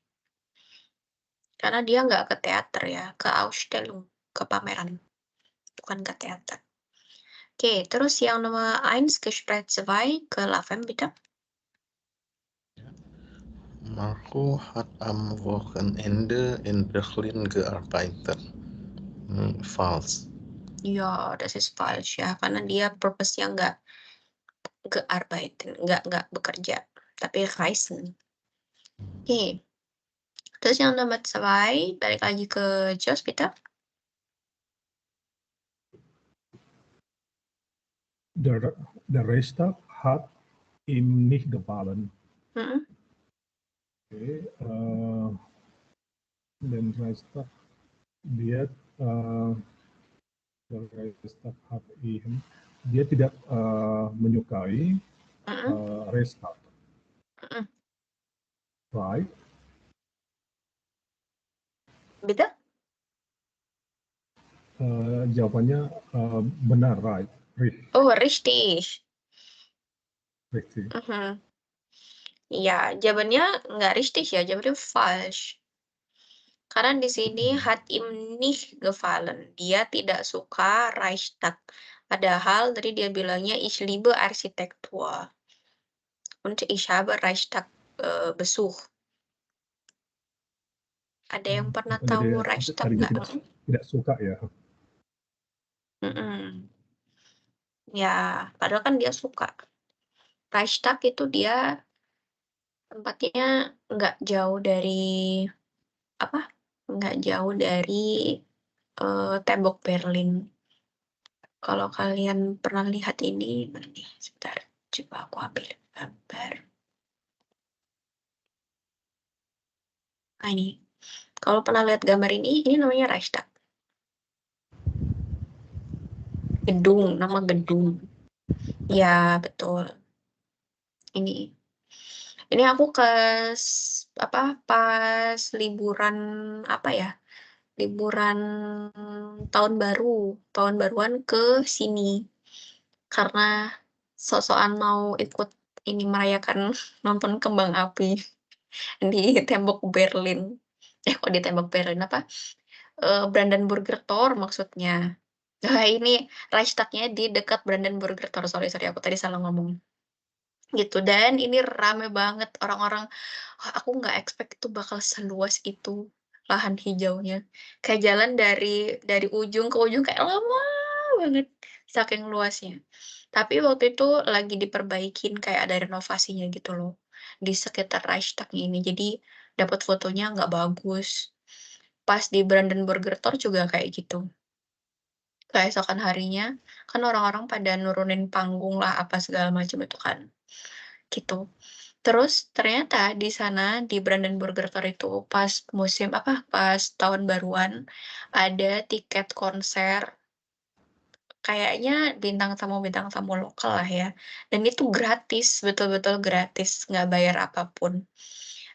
Karena dia nggak ke teater ya, ke Ausstellung, ke pameran, bukan ke teater. Oke, terus yang Nummer 1 Gespräch 2 ke Lavem, bitte. Marco hat am Wochenende in Berlin gearbeitet. False. Ja, das ist falsch ya, karena dia purpose-nya nggak gearbeiten, nggak bekerja, tapi reisen. Oke. Terus yang Nummer 2, balik lagi ke Jos, bitte. Der Reichstag hat ihm nicht gefallen. Mhm. Okay, den Reichstag, der Reichstag hat ihm, dia tidak menyukai Mhm. Reichstag. Mhm. Right? Bitte? Jawabannya benar, right? Oh, richtig. Richtig. Mhm. Ya, jawabannya nggak richtig ya, jawabannya falsch. Karena di sini hat ihm nicht gefallen. Dia tidak suka Reichstag. Padahal tadi dia bilangnya ich liebe Architektur. Und ich habe Reichstag Besuch. Ada yang pernah Bukannya tahu dia Reichstag tadinya nggak? tidak suka ya? Mm-mm. Ya, padahal kan dia suka. Reichstag itu dia tempatnya nggak jauh dari apa? Nggak jauh dari tembok Berlin. Kalau kalian pernah lihat ini, mana nih? Sebentar, coba aku ambil gambar. Nah, ini. Kalau pernah lihat gambar ini namanya Reichstag. Gedung, nama gedung. Ya, betul. Ini. Ini aku pas liburan apa ya? Liburan tahun baruan ke sini. Karena sok-sokan mau ikut ini merayakan nonton kembang api di tembok Berlin. Kok di tembok Berlin apa? Brandenburger Tor maksudnya. Nah, ini Reichstag-nya di dekat Brandenburger Tor. Sorry, aku tadi salah ngomong. Gitu, dan ini rame banget orang-orang. Wah, aku nggak expect itu bakal seluas itu lahan hijaunya. Kayak jalan dari ujung ke ujung kayak lama banget, saking luasnya. Tapi waktu itu lagi diperbaikin, kayak ada renovasinya gitu loh, di sekitar Reichstag ini. Jadi dapat fotonya nggak bagus. Pas di Brandenburger Tor juga kayak gitu. Keesokan harinya, kan orang-orang pada nurunin panggung lah, apa segala macam itu kan, gitu. Terus ternyata di sana, di Brandenburger Tor itu pas pas tahun baruan, ada tiket konser, kayaknya bintang tamu lokal lah ya, dan itu gratis, betul-betul gratis, nggak bayar apapun.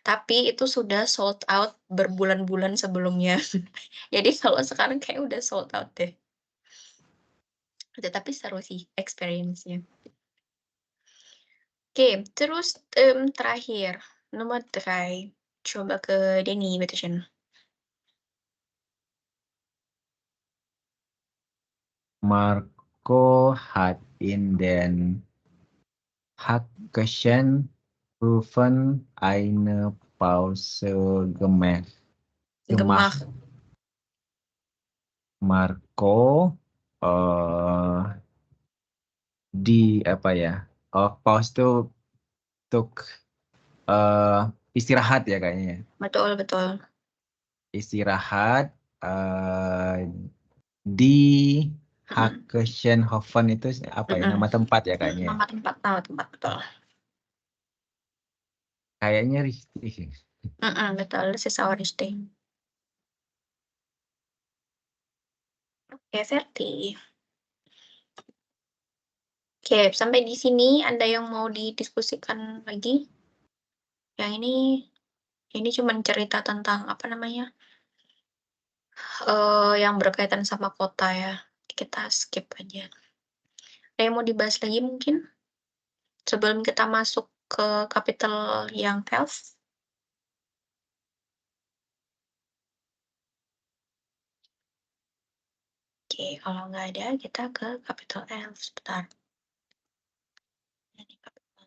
Tapi itu sudah sold out berbulan-bulan sebelumnya. Jadi kalau sekarang kayak udah sold out deh. Tetapi seru sih experience-nya. Oke, terus, terakhir, nomor 3. Coba ke Denny, bitteschön. Marco hat in den Hackchenrufen eine Pause gemacht. Gemacht. Marco di apa ya? Pause tuh untuk istirahat ya kayaknya. Betul, betul. Istirahat di Hackchenhofen itu apa ya? Nama tempat ya kayaknya. Nama tempat, betul. Kayaknya richtig. Betul, das ist auch richtig. Oke, Ferti. Oke, sampai di sini ada yang mau didiskusikan lagi? Yang ini cuman cerita tentang apa namanya? Yang berkaitan sama kota ya. Kita skip aja. Ada yang mau dibahas lagi mungkin? Sebelum kita masuk ke kapitel yang 12? Oke, kalau nggak ada kita ke capital F. Sebentar. Ini capital.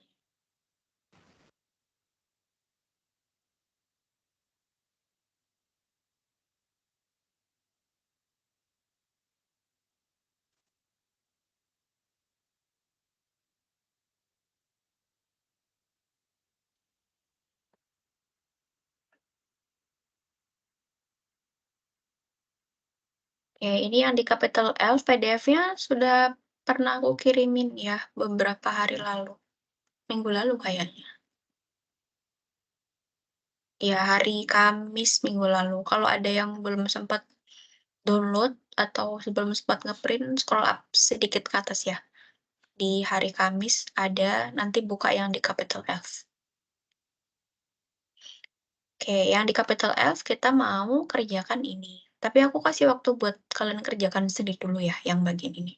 Oke, ini yang di capital F PDF-nya sudah pernah aku kirimin ya beberapa hari lalu. Minggu lalu kayaknya. Ya, hari Kamis minggu lalu. Kalau ada yang belum sempat download atau belum sempat ngeprint, scroll up sedikit ke atas ya. Di hari Kamis ada, nanti buka yang di capital F. Oke, yang di capital F kita mau kerjakan ini. Tapi aku kasih waktu buat kalian kerjakan sendiri dulu ya, yang bagian ini.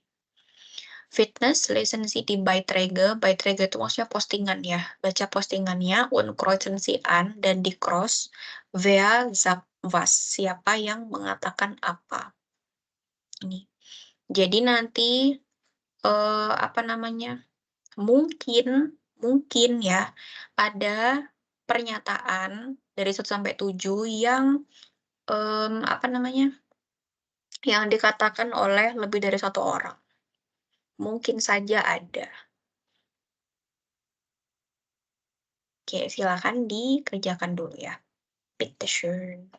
Fitness, lesen Sie die Beiträge. Beiträge itu maksudnya postingan ya. Baca postingannya, und kreuzen Sie an, dan di cross. Wer sagt was? Siapa yang mengatakan apa? Ini. Jadi nanti, apa namanya, mungkin ya, ada pernyataan dari 1 sampai 7 yang, apa namanya, yang dikatakan oleh lebih dari 1 orang. Mungkin saja ada. Oke, silakan dikerjakan dulu ya. Bitte schön.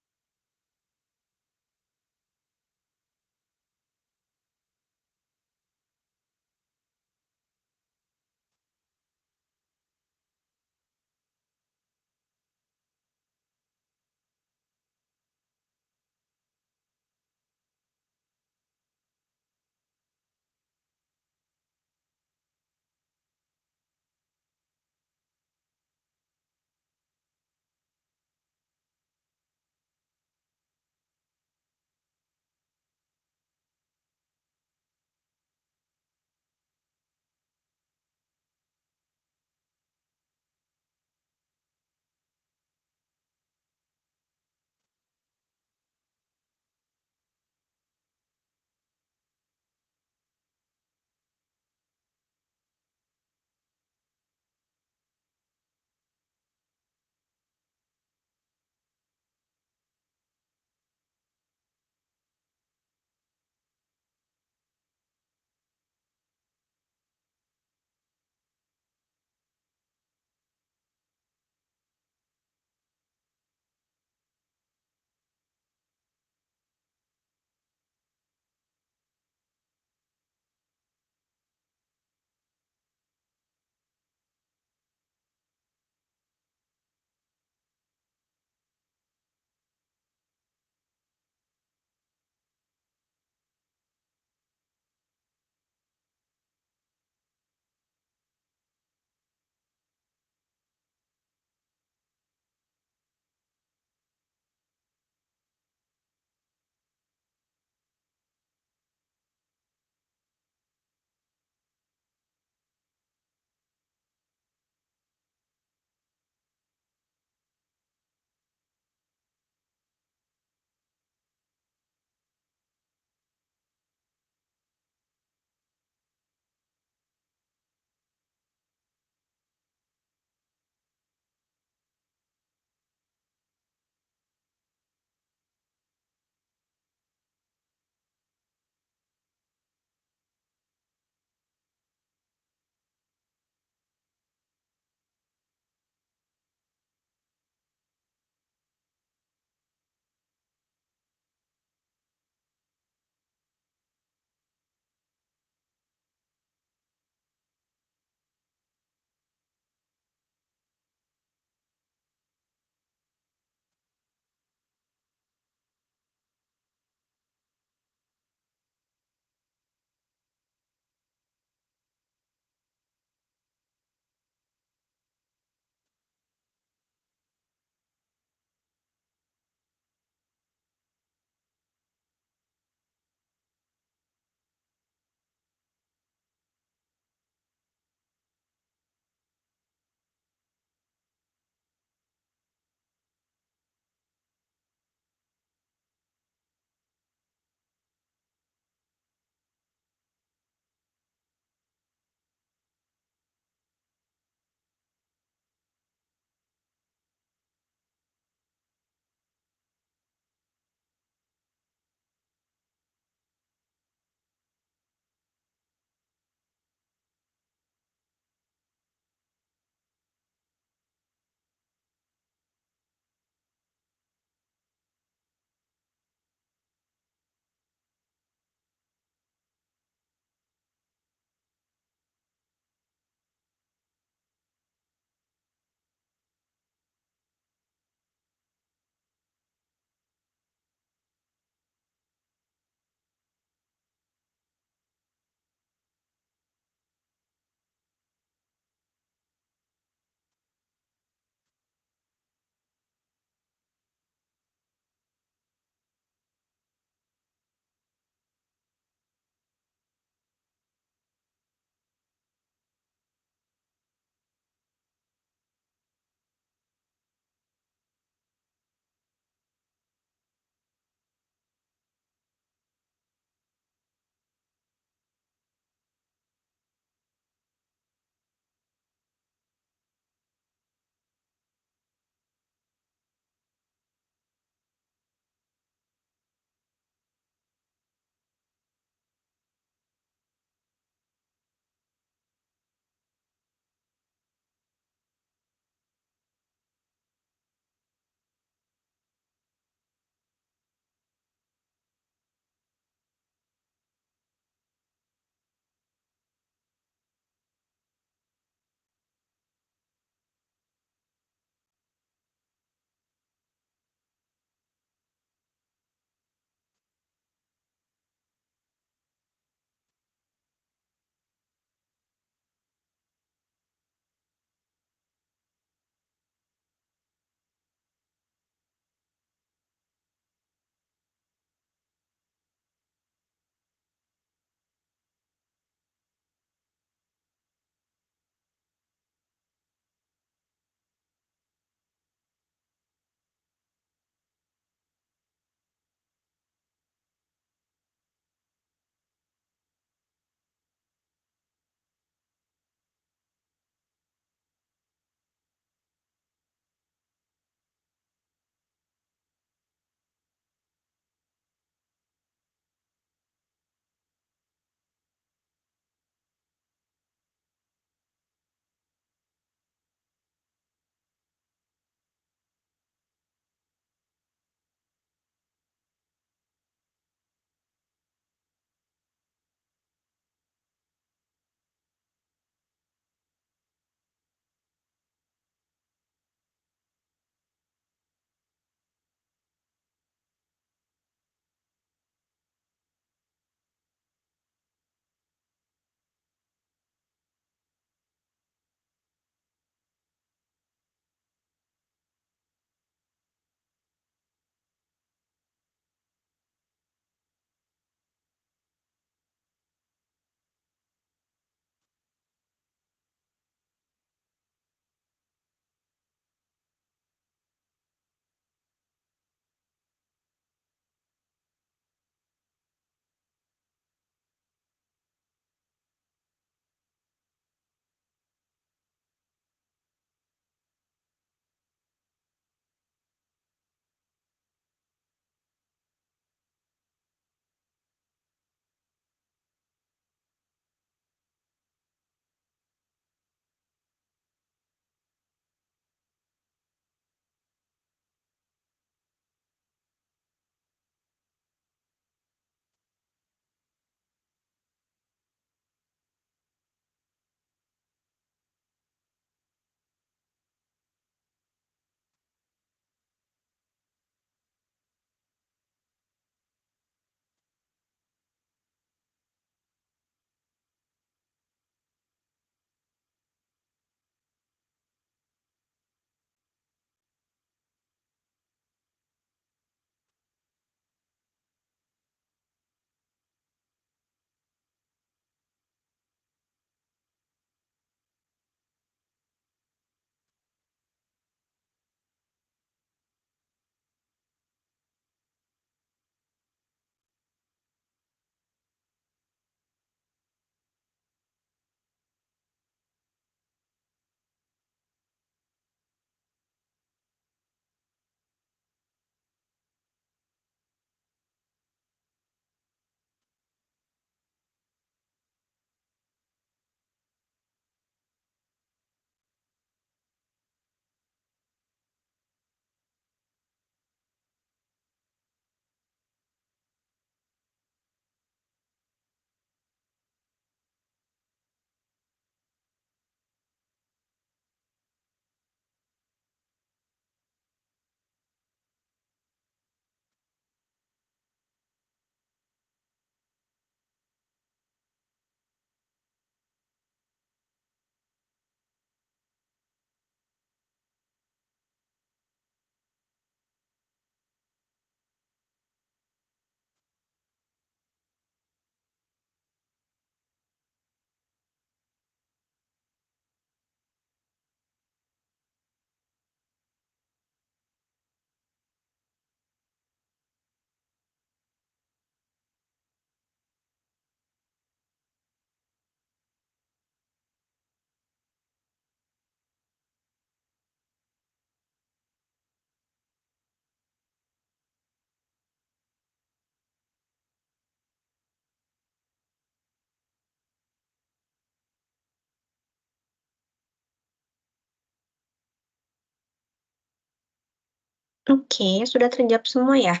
Oke, sudah terjawab semua ya?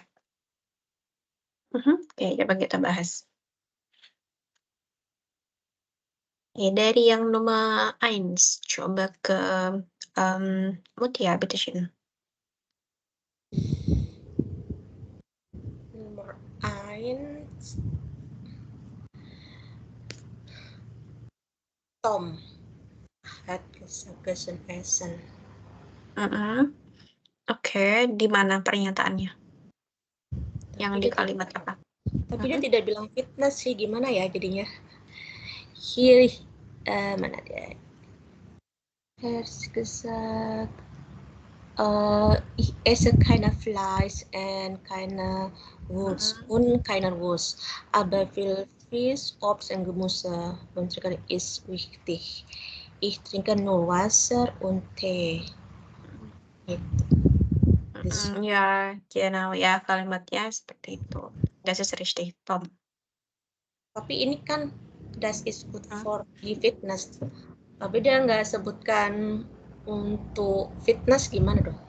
Oke, coba kita bahas. Oke, dari yang nomor 1, coba ke Mutia, bitte schön. Nomor 1. Tom hat gegessen essen. Oke, di mana pernyataannya? Yang di kalimat apa? Tapi dia tidak bilang fitness sih, gimana ya jadinya? Hier, mana dia? Harus gesagt, ich esse keine Fleisch and keine Wurst und keine Wurst, aber viel Fisch, Obst und Gemüse und Zucker ist wichtig. Ich trinke nur Wasser und Tee. Ya, genau ya, kalimatnya seperti itu. Das ist richtig, Tom. Tapi ini kan das is good for the fitness. Tapi dia nggak sebutkan untuk fitness gimana dong?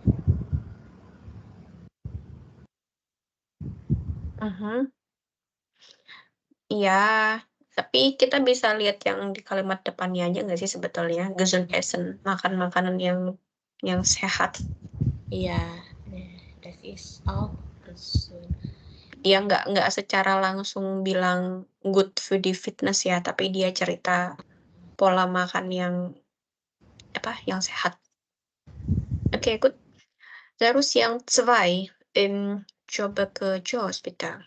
Iya, tapi kita bisa lihat yang di kalimat depannya aja nggak sih sebetulnya? Gesund essen, makan makanan yang sehat. Iya, das is auch gesund. Dia nggak secara langsung bilang good for the fitness ya, tapi dia cerita pola makan yang sehat. Oke, good. Terus yang 2, coba ke Jos bitte.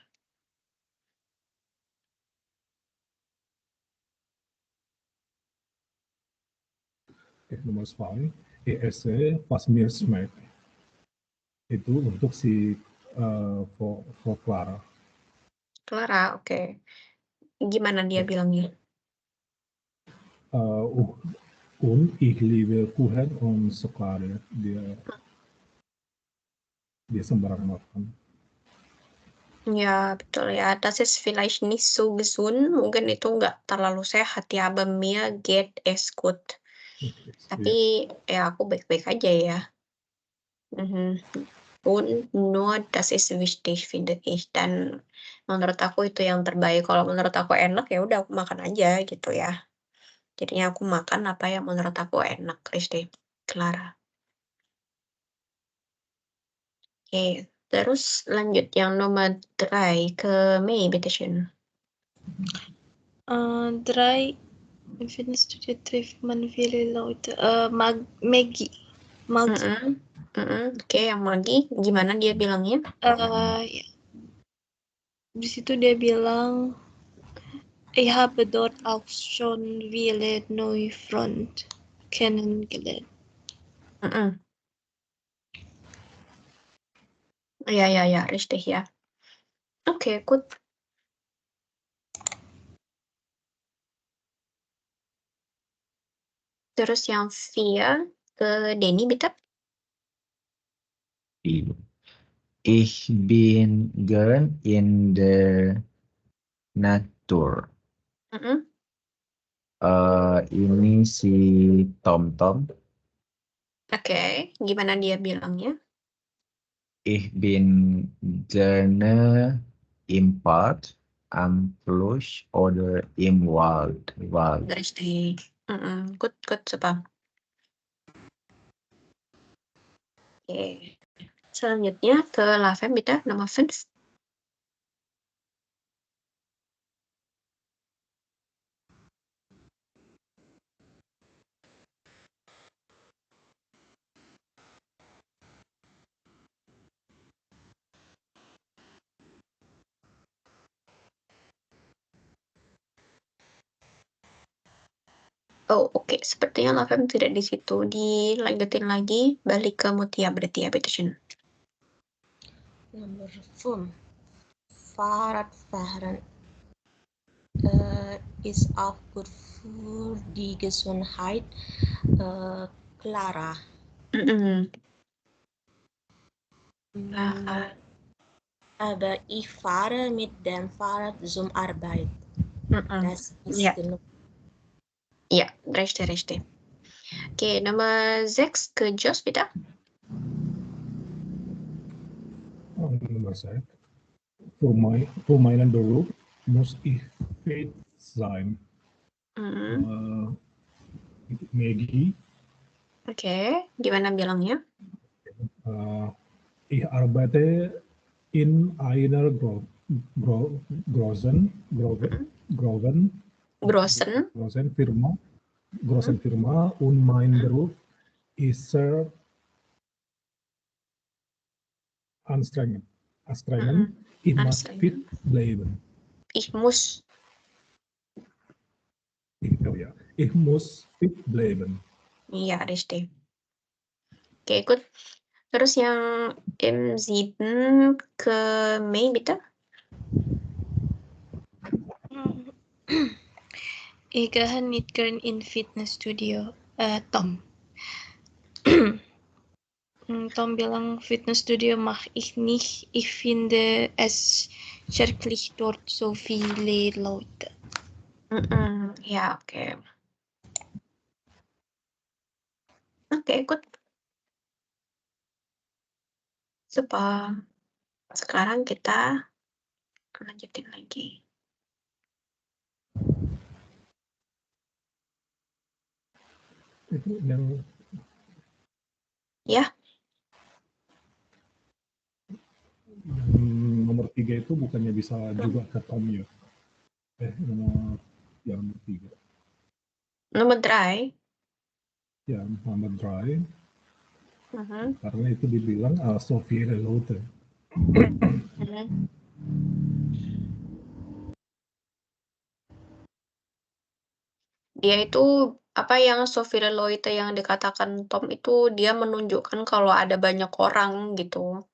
Nomor 2, esse was mir schmeckt. Itu untuk si for Clara. Clara, oke. Gimana dia bilangnya? Und ich liebe Kuchen und Schokolade. Dia sembarang makan. Ya, betul ya. Das ist vielleicht nicht so gesund. Mungkin itu nggak terlalu sehat ya. Aber mir geht es gut. Tapi ya aku baik-baik aja ya. Und nur das ist wichtig, finde ich. Dan menurut aku itu yang terbaik. Kalau menurut aku enak ya udah aku makan aja gitu ya. Jadinya aku makan apa yang menurut aku enak, Christy, Clara. Oke, terus lanjut yang nomor 3 ke Mei, bitte schön. 3 findest du trifft man viele Leute. Maggie. Oke, yang Maggie, gimana dia bilangnya? Ya. Di situ dia bilang, ich habe dort auch schon viele neue Freunde kennengelernt. Ja, richtig ya. Oke, good. Terus yang 4 ke Denny, bitte. Ich bin gern in der Natur. Ini si Tom. Oke, gimana dia bilangnya? Ich bin gerne im Park, am Fluss oder im Wald. Richtig. Good, super. Oke. Selanjutnya ke Lavem, bitte, nomor 5. Oh, oke. Sepertinya Lavem tidak di situ. Dilanjutin lagi, balik ke Mutia berarti ya, bitte schön. Nomor 5. Fahrradfahren ist auch gut für die Gesundheit. Clara. Aber ich fahre mit dem Fahrrad zum Arbeit. Das ist genug. Ja, richtig. Oke, nomor 6 ke Jos, bitte. gesagt. Für meinen Beruf muss ich fit sein. Maggie, Oke, gimana bilangnya? ich arbeite in einer großen Firma und mein Beruf ist sehr anstrengend. Ich muss fit bleiben. Ich muss. Ich muss fit bleiben. Iya, richtig. Oke, gut. Terus yang M7 ke Mei, bitte. Ich gehe nicht gern in Fitnessstudio. Tom. Tom bilang Fitnessstudio mache ich nicht. Ich finde es schrecklich dort so viele Leute. Ya, oke. Oke, good. Super. Sekarang kita lanjutin lagi. Itu yang Ya. Nomor 3 itu bukannya bisa juga ke Tom ya? Nomor 3. Nomor 3. Ya, nomor 3. Karena itu dibilang so viele Leute. Dia itu apa yang so viele Leute yang dikatakan Tom itu dia menunjukkan kalau ada banyak orang gitu.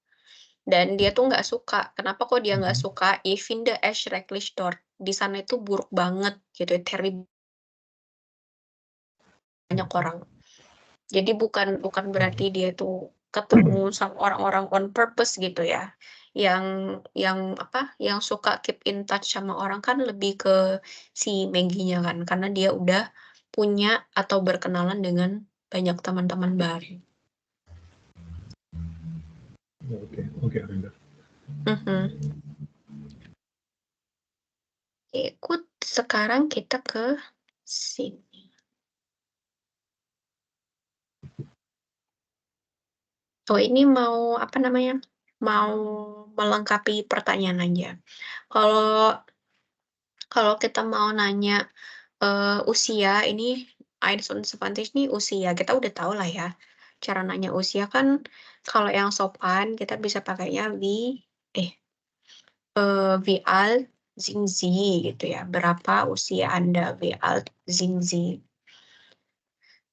Dan dia tuh nggak suka. Kenapa kok dia nggak suka? Ich finde es schrecklich dort. Di sana itu buruk banget gitu, terrible. Banyak orang. Jadi bukan berarti dia itu ketemu sama orang-orang on purpose gitu ya. Yang suka keep in touch sama orang kan lebih ke si Maggie-nya kan, karena dia udah punya atau berkenalan dengan banyak teman-teman baru. Oke, Arinda. Ikut, sekarang kita ke sini. Oh, ini mau apa namanya? Mau melengkapi pertanyaan aja. Kalau kita mau nanya usia, ini 21 nih usia, kita udah tahu lah ya. Cara nanya usia kan kalau yang sopan kita bisa pakainya wie alt sind Sie gitu ya. Berapa usia Anda? Wie alt sind Sie?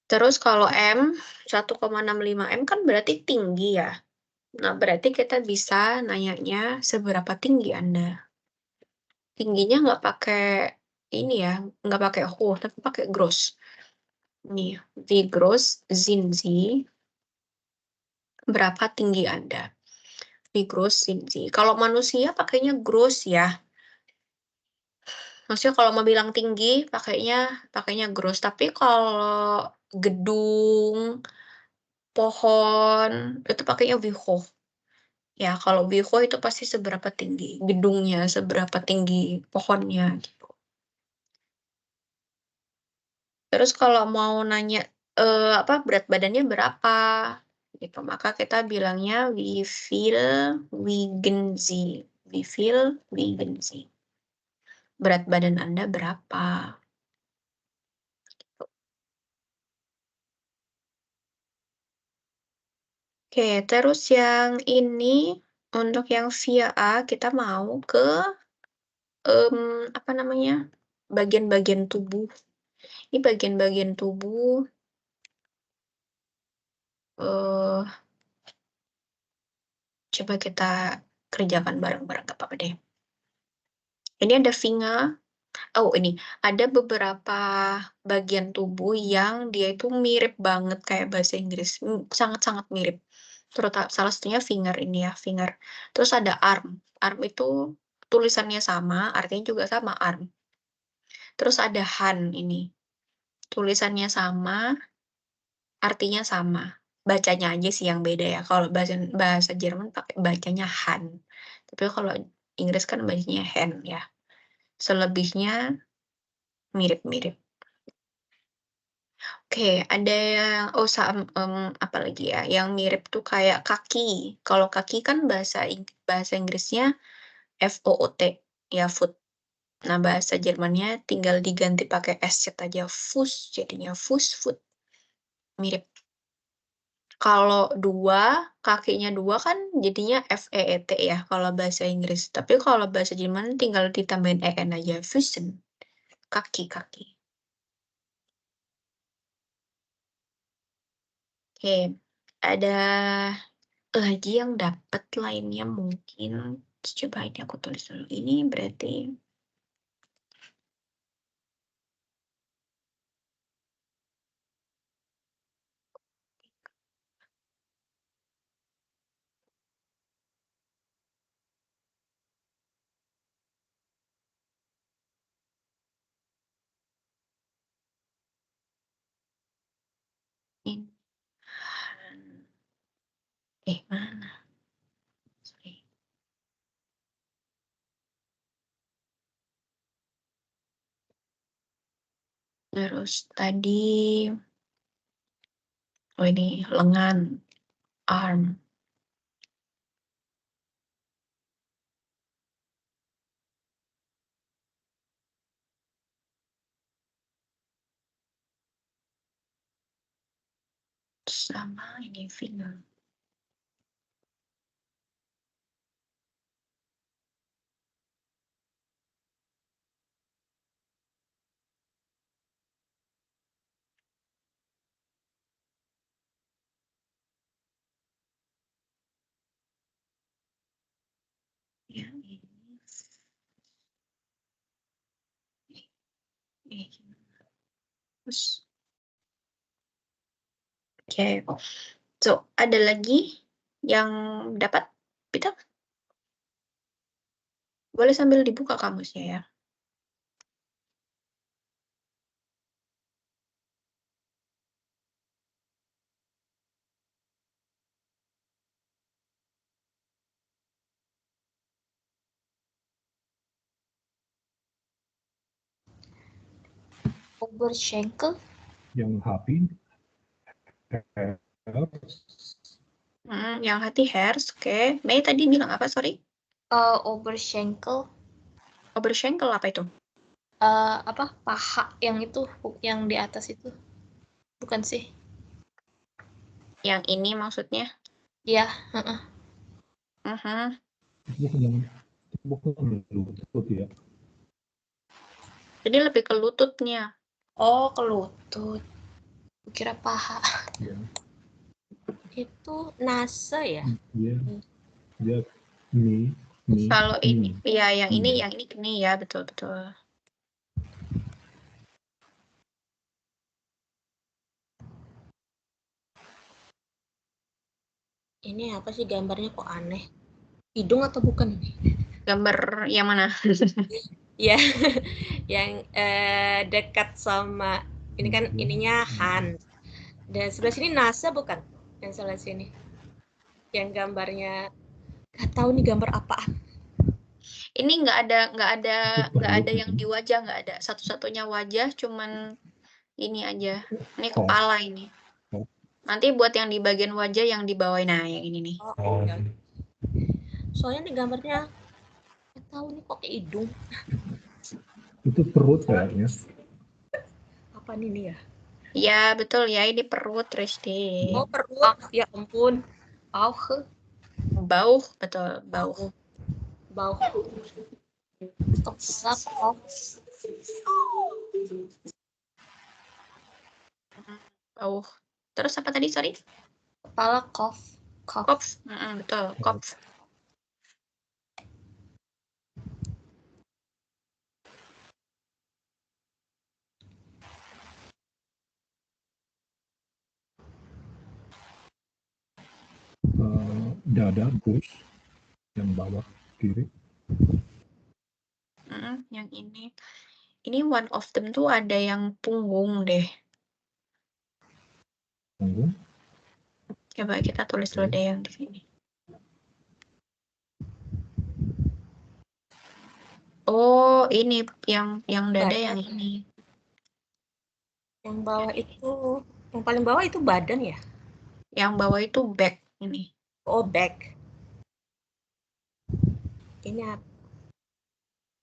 Terus kalau M 1,65 M kan berarti tinggi ya. Nah, berarti kita bisa nanyanya seberapa tinggi Anda. Tingginya nggak pakai ini ya, nggak pakai hoch, tapi pakai gross. Nih, wie groß sind Sie? Berapa tinggi Anda? Wie groß sind Sie? Kalau manusia pakainya gross ya. Maksudnya kalau mau bilang tinggi pakainya gross, tapi kalau gedung, pohon itu pakainya wie hoch. Ya, kalau wie hoch itu pasti seberapa tinggi gedungnya, seberapa tinggi pohonnya gitu. Terus kalau mau nanya berat badannya berapa gitu, maka kita bilangnya wie viel wiegen Sie? Wie viel wiegen Sie? Berat badan Anda berapa? Oke, terus yang ini untuk yang via A kita mau ke bagian-bagian tubuh. Ini bagian-bagian tubuh coba kita kerjakan bareng-bareng, gak apa-apa deh. Ini ada Finger. Oh, ini ada beberapa bagian tubuh yang dia itu mirip banget kayak bahasa Inggris, sangat-sangat mirip. Salah satunya finger ini ya, finger. Terus ada arm. Arm itu tulisannya sama, artinya juga sama, arm. Terus ada hand ini. Tulisannya sama, artinya sama. bacanya aja sih yang beda ya. Kalau bahasa Jerman pakai bacanya Han. Tapi kalau Inggris kan bacanya Hen ya. Selebihnya mirip-mirip. Oke, ada yang apa lagi ya? Yang mirip tuh kayak kaki. Kalau kaki kan bahasa Inggrisnya FOOT ya, foot. Nah, bahasa Jermannya tinggal diganti pakai SZ aja, Fuß, jadinya Fußfoot. Mirip. Kalau kakinya 2 kan jadinya FEET ya kalau bahasa Inggris. Tapi kalau bahasa Jerman tinggal ditambahin EN aja, Füßen. Kaki. Oke, ada lagi yang dapat lainnya mungkin. Coba ini aku tulis dulu. Ini berarti ini. Mana? Sorry. Terus tadi, ini lengan, arm. Sama ini finger. Ya, ini. Terus. Oke. So, ada lagi yang dapat? Peter? Boleh sambil dibuka kamusnya ya. Oberschenkel. Yang happy. Yang hati hairs, oke. Mei tadi bilang apa, sorry? Oberschenkel. Oberschenkel apa itu? Paha yang itu, yang di atas itu. Bukan sih? Yang ini maksudnya? Iya, Bukan lutut ya. Jadi lebih ke lututnya. Oh, ke lutut. Kira paha. Ya. Itu nase ya? Iya. Dia knee. Kalau ini, ya yang ini knee ya, betul. Ini apa sih gambarnya kok aneh? Hidung atau bukan ini? Gambar yang mana? Ya, yang dekat sama ini kan ininya Hans. Dan sebelah sini NASA bukan? Yang sebelah sini. Yang gambarnya nggak tahu nih gambar apaan. Ini nggak ada yang di wajah, nggak ada. Satu-satunya wajah cuman ini aja. Ini kepala ini. Nanti buat yang di bagian wajah yang di bawah, nah yang ini nih. Oh. Soalnya nih gambarnya nggak tahu nih kok kayak hidung. Itu perut kayaknya. Apa nih ya? Ya betul ya, ini perut Resti. Oh perut, ya ampun. Bauch, betul, bauch. Kepala kok. Bauch. Terus apa tadi, sorry? Kepala Kopf. Betul, Kopf. Dada, push, yang bawah kiri. Yang ini one of them tuh ada yang punggung deh. Punggung? Coba kita tulis dulu deh yang di sini. Oh, ini yang dada yang ini. Yang bawah itu, yang paling bawah itu badan ya? Yang bawah itu back ini. Oh, back. Ini apa?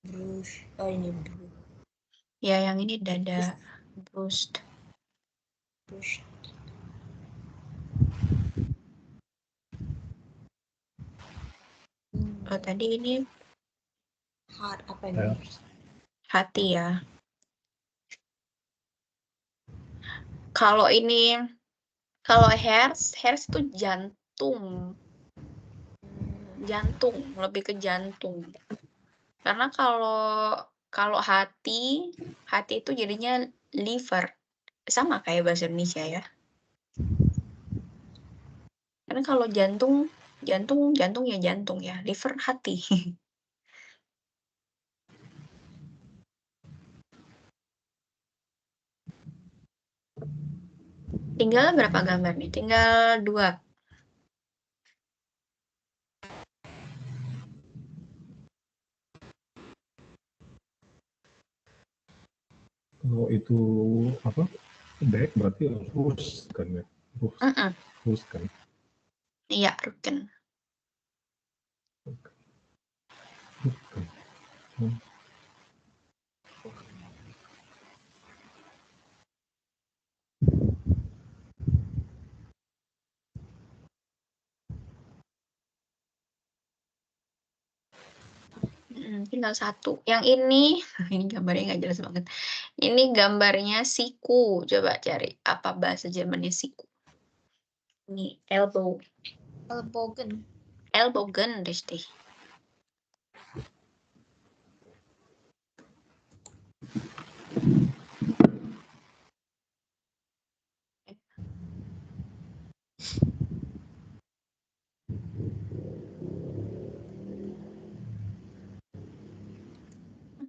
Bruce. Oh, ini bruce. Ya, yang ini dada. Bruised. Bruce. Oh, tadi ini Heart apa ini? hati ya. Kalau ini, kalau hairs itu jantung. Jantung, lebih ke jantung. Karena kalau hati itu jadinya liver. Sama kayak bahasa Indonesia ya. Karena kalau jantung ya jantung ya, liver hati. Tinggal berapa gambar nih? Tinggal 2. Kalau itu apa? Back berarti Rus kan ya? Rus kan? Iya, Ruken. Tinggal 1. Yang ini gambarnya nggak jelas banget. Ini gambarnya siku. Coba cari apa bahasa Jermannya siku. Ini elbow. Ellbogen. Ellbogen, richtig.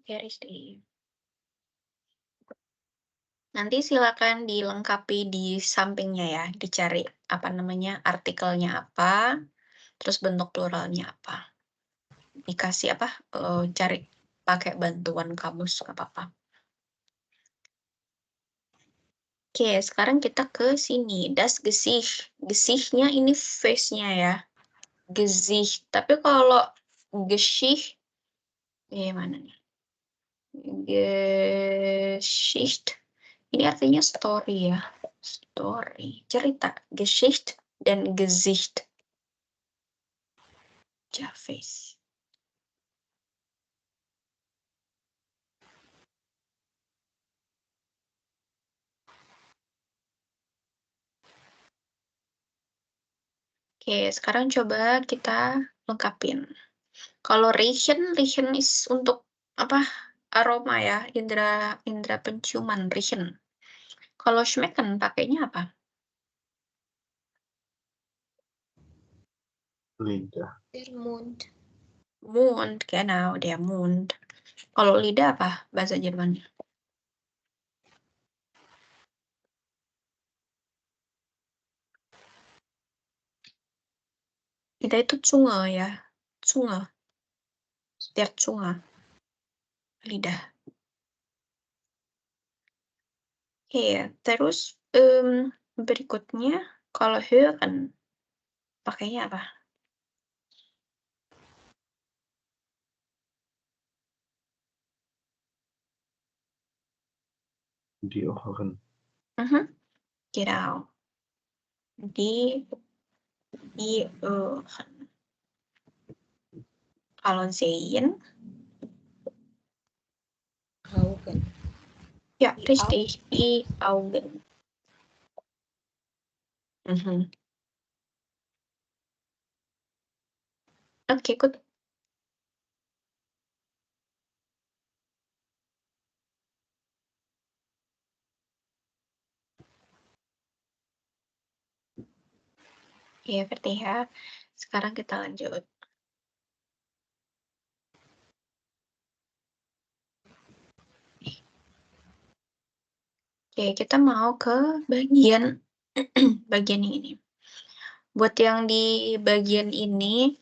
Oke, richtig. Nanti silakan dilengkapi di sampingnya ya, dicari apa namanya, artikelnya apa, terus bentuk pluralnya apa. Dikasih apa, cari pakai bantuan kamus, nggak apa-apa. Oke, sekarang kita ke sini, das Gesicht. Gesicht-nya ini face-nya ya, Gesicht. Tapi kalau Geschicht, mana nih? Geschicht, ini artinya story ya, story, cerita. Geschicht dan Gesicht. Face. Oke, sekarang coba kita lengkapin. Kalau riechen is untuk apa? Aroma ya, indra penciuman, riechen. Kalau schmecken pakainya apa? Lidah. Der Mund. Mund, genau, der Mund. Kalau lidah apa bahasa Jermannya? Lidah itu Zunge ya, Zunge. Der Zunge. Lidah. Oke, terus berikutnya kalau hören pakainya apa? Die Ohren. Genau. Die Ohren. Kalau sehen, Augen. ja, richtig, die Augen. Oke, good. Ya, berarti ya. Sekarang kita lanjut. Oke, kita mau ke bagian bagian ini. Buat yang di bagian ini,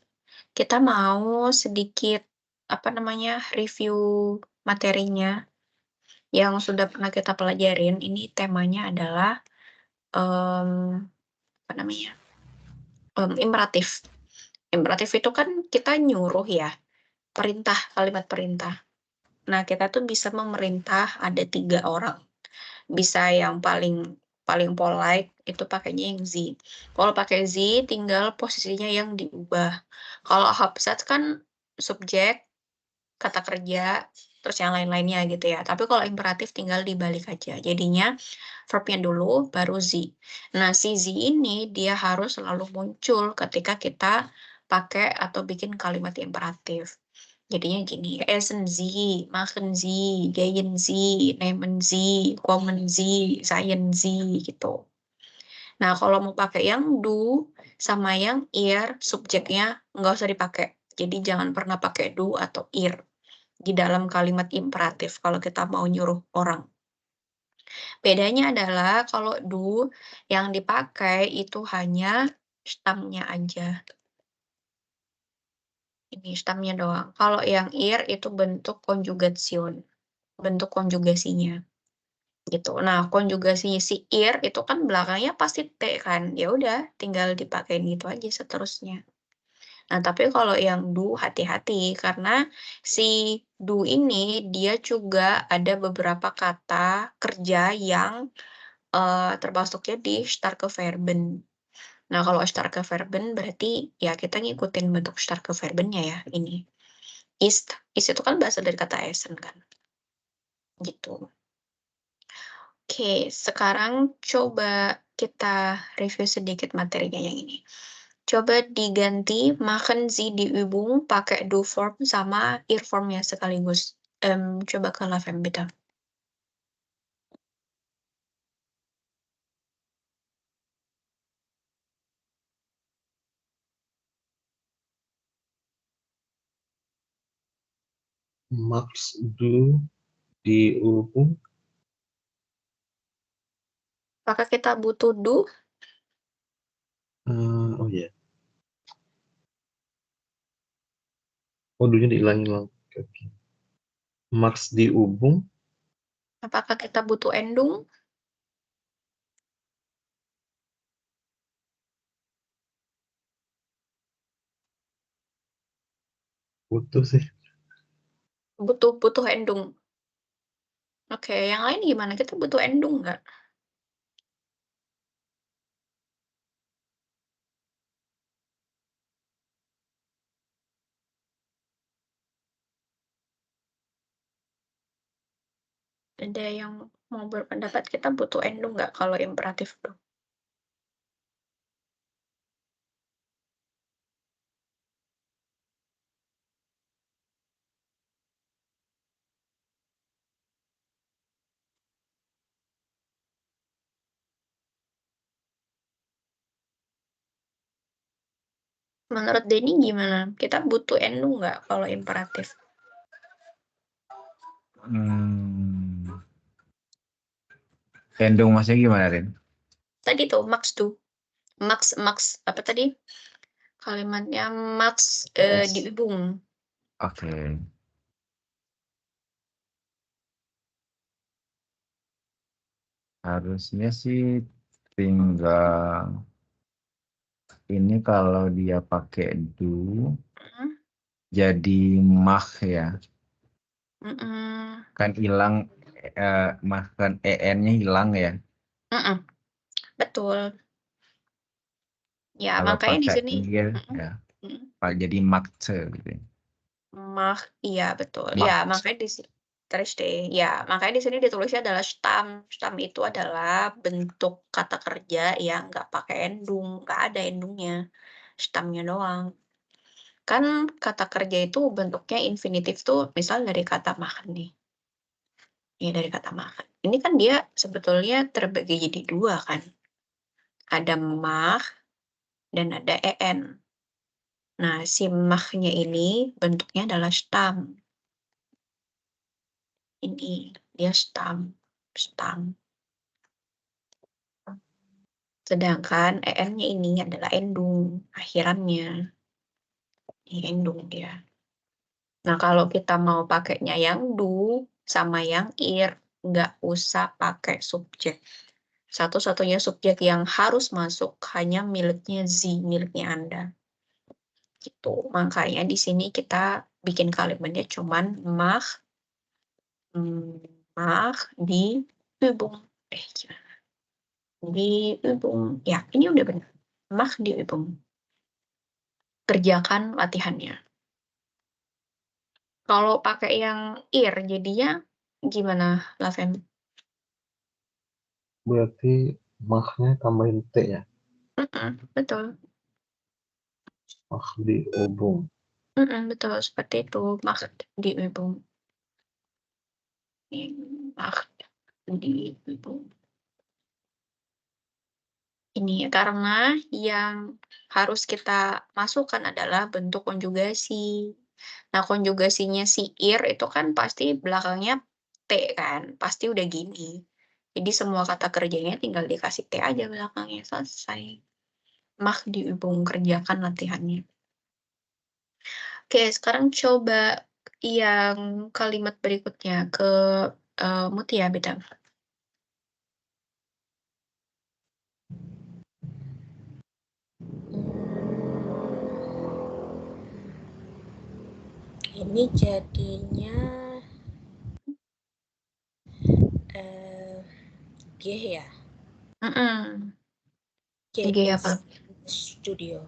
kita mau sedikit, review materinya yang sudah pernah kita pelajarin. Ini temanya adalah, imperatif. Imperatif itu kan kita nyuruh ya, perintah, kalimat perintah. Nah, kita tuh bisa memerintah ada 3 orang. Bisa yang paling polite itu pakainya yang Z. Kalau pakai Z tinggal posisinya yang diubah. Kalau Habsat kan subjek, kata kerja, terus yang lain-lainnya gitu ya. Tapi kalau imperatif tinggal dibalik aja. Jadinya verbnya dulu baru Z. Nah, si Z ini dia harus selalu muncul ketika kita pakai atau bikin kalimat imperatif. Jadinya gini, essen Sie, machen Sie, gehen Sie, nehmen Sie, kommen Sie, seien Sie, gitu. Nah, kalau mau pakai yang do sama yang ir, subjeknya nggak usah dipakai. Jadi jangan pernah pakai do atau ir di dalam kalimat imperatif kalau kita mau nyuruh orang. Bedanya adalah kalau do yang dipakai itu hanya stamnya aja. Ini stamnya doang. Kalau yang ir itu bentuk konjugation, bentuk konjugasinya, gitu. Nah, konjugasi si ir itu kan belakangnya pasti T kan, ya udah tinggal dipakein gitu aja seterusnya. Nah, tapi kalau yang do hati-hati karena si do ini dia juga ada beberapa kata kerja yang, termasuknya di starke Verben. Nah, kalau starke Verben berarti ya kita ngikutin bentuk starke Verben-nya ya, ini. Ist itu kan berasal dari kata essen kan, gitu. Oke, sekarang coba kita review sedikit materinya yang ini. Coba diganti machen Sie die Übung pakai do form sama ir formnya sekaligus. Coba ke Lavem bitte. Max du die Übung. Apakah kita butuh do? Oh ya. Oh, do-nya dihilangin. Oke. Max die Übung. Apakah kita butuh endung? Butuh sih. Butuh endung. Oke, yang lain gimana? Kita butuh endung nggak? Ada yang mau berpendapat kita butuh endung nggak kalau imperatif do? Menurut Denny gimana? Kita butuh endung nggak kalau imperatif? Endung maksudnya gimana, Rin? Tadi tuh max do. Max apa tadi? Kalimatnya max diubung. Oke. Harusnya sih tinggal ini kalau dia pakai do jadi mach ya. Kan hilang kan en-nya hilang ya. Betul. Ya, Kalau makanya di pakai sini ir ya jadi maxe gitu. iya betul. Ya, makanya di sini terus deh. Ya, makanya di sini ditulisnya adalah stam. Stam itu adalah bentuk kata kerja yang nggak pakai endung, nggak ada endungnya. Stamnya doang. Kan kata kerja itu bentuknya infinitif tuh misal dari kata makan nih. Ya, dari kata makan. Ini kan dia sebetulnya terbagi jadi 2 kan. Ada mach dan ada en. Nah, si mach-nya ini bentuknya adalah stam. Ini dia stam. Sedangkan en-nya ini adalah endung, akhirannya. Ini endung dia. Nah, kalau kita mau pakainya yang du sama yang ir, nggak usah pakai subjek. Satu-satunya subjek yang harus masuk hanya miliknya miliknya Anda. Gitu. Makanya di sini kita bikin kalimatnya cuman mach die Übung. Gimana? Die Übung. Ya, ini udah benar. Mach die Übung. Kerjakan latihannya. Kalau pakai yang ir, jadinya gimana, Laven? Berarti mach-nya tambahin T ya. Betul. Mach di Ubung. Betul, seperti itu. Mach die Übung. Mach die Übung. Ini karena yang harus kita masukkan adalah bentuk konjugasi. Nah, konjugasinya si ir itu kan pasti belakangnya T kan, pasti udah gini. Jadi semua kata kerjanya tinggal dikasih T aja belakangnya, selesai. Mach die Übung, kerjakan latihannya. Oke, sekarang coba yang kalimat berikutnya ke Mutia, beda. Ini jadinya G ya. G apa? Studio.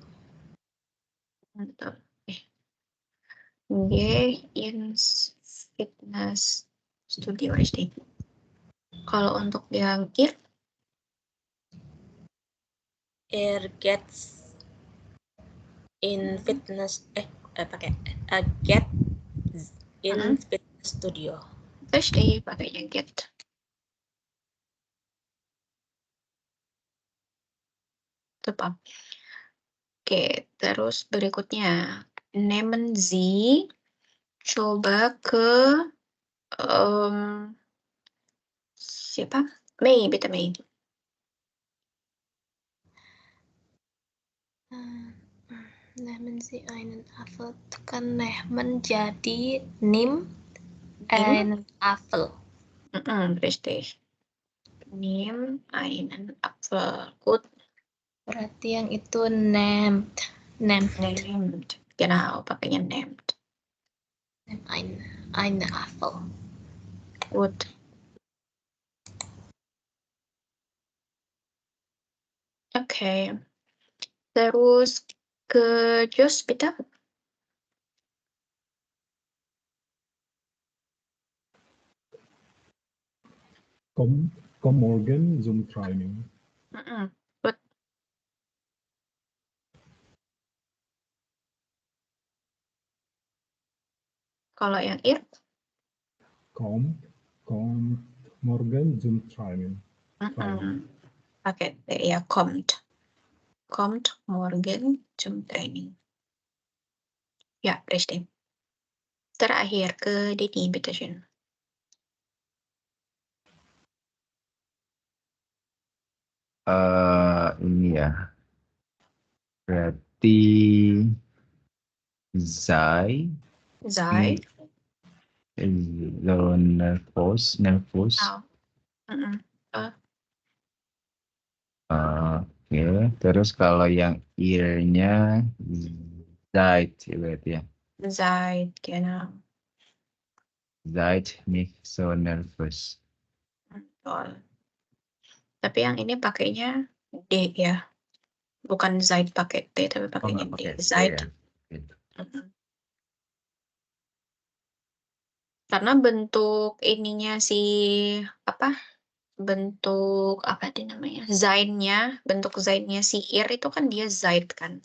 Mantap. G in fitness studio SD. Kalau untuk yang ir gets in fitness pakai get in fitness studio. SD pakainya get. Tepat. Oke, terus berikutnya nehmen Sie, coba ke siapa? Mei, bitte Mei. Nehmen Sie einen Apfel. Kan nehmen jadi nimm einen Apfel. Richtig. Nimm einen Apfel. Gut. Berarti yang itu nehmt. Genau, pakainya nehmt. Eine Apfel. Gut. Oke. Terus ke Jos, bitte. Komm morgen zum Training. Gut. Kalau yang ir? Kommt morgen zum Training. Pakai T ya, kommt. Kommt morgen zum Training. Ya, richtig. Terakhir ke Dini, bitte schön. Ini ya. Berarti Sei. So nervous. Oke, terus kalau yang ear-nya Seid berarti ya. Seid, genau. Seid nicht so nervös. Betul. Tapi yang ini pakainya D ya. Bukan Seid pakai T, tapi pakainya D. Seid. Karena bentuk ininya bentuk apa namanya, bentuk zainnya si ir itu kan dia Seid kan.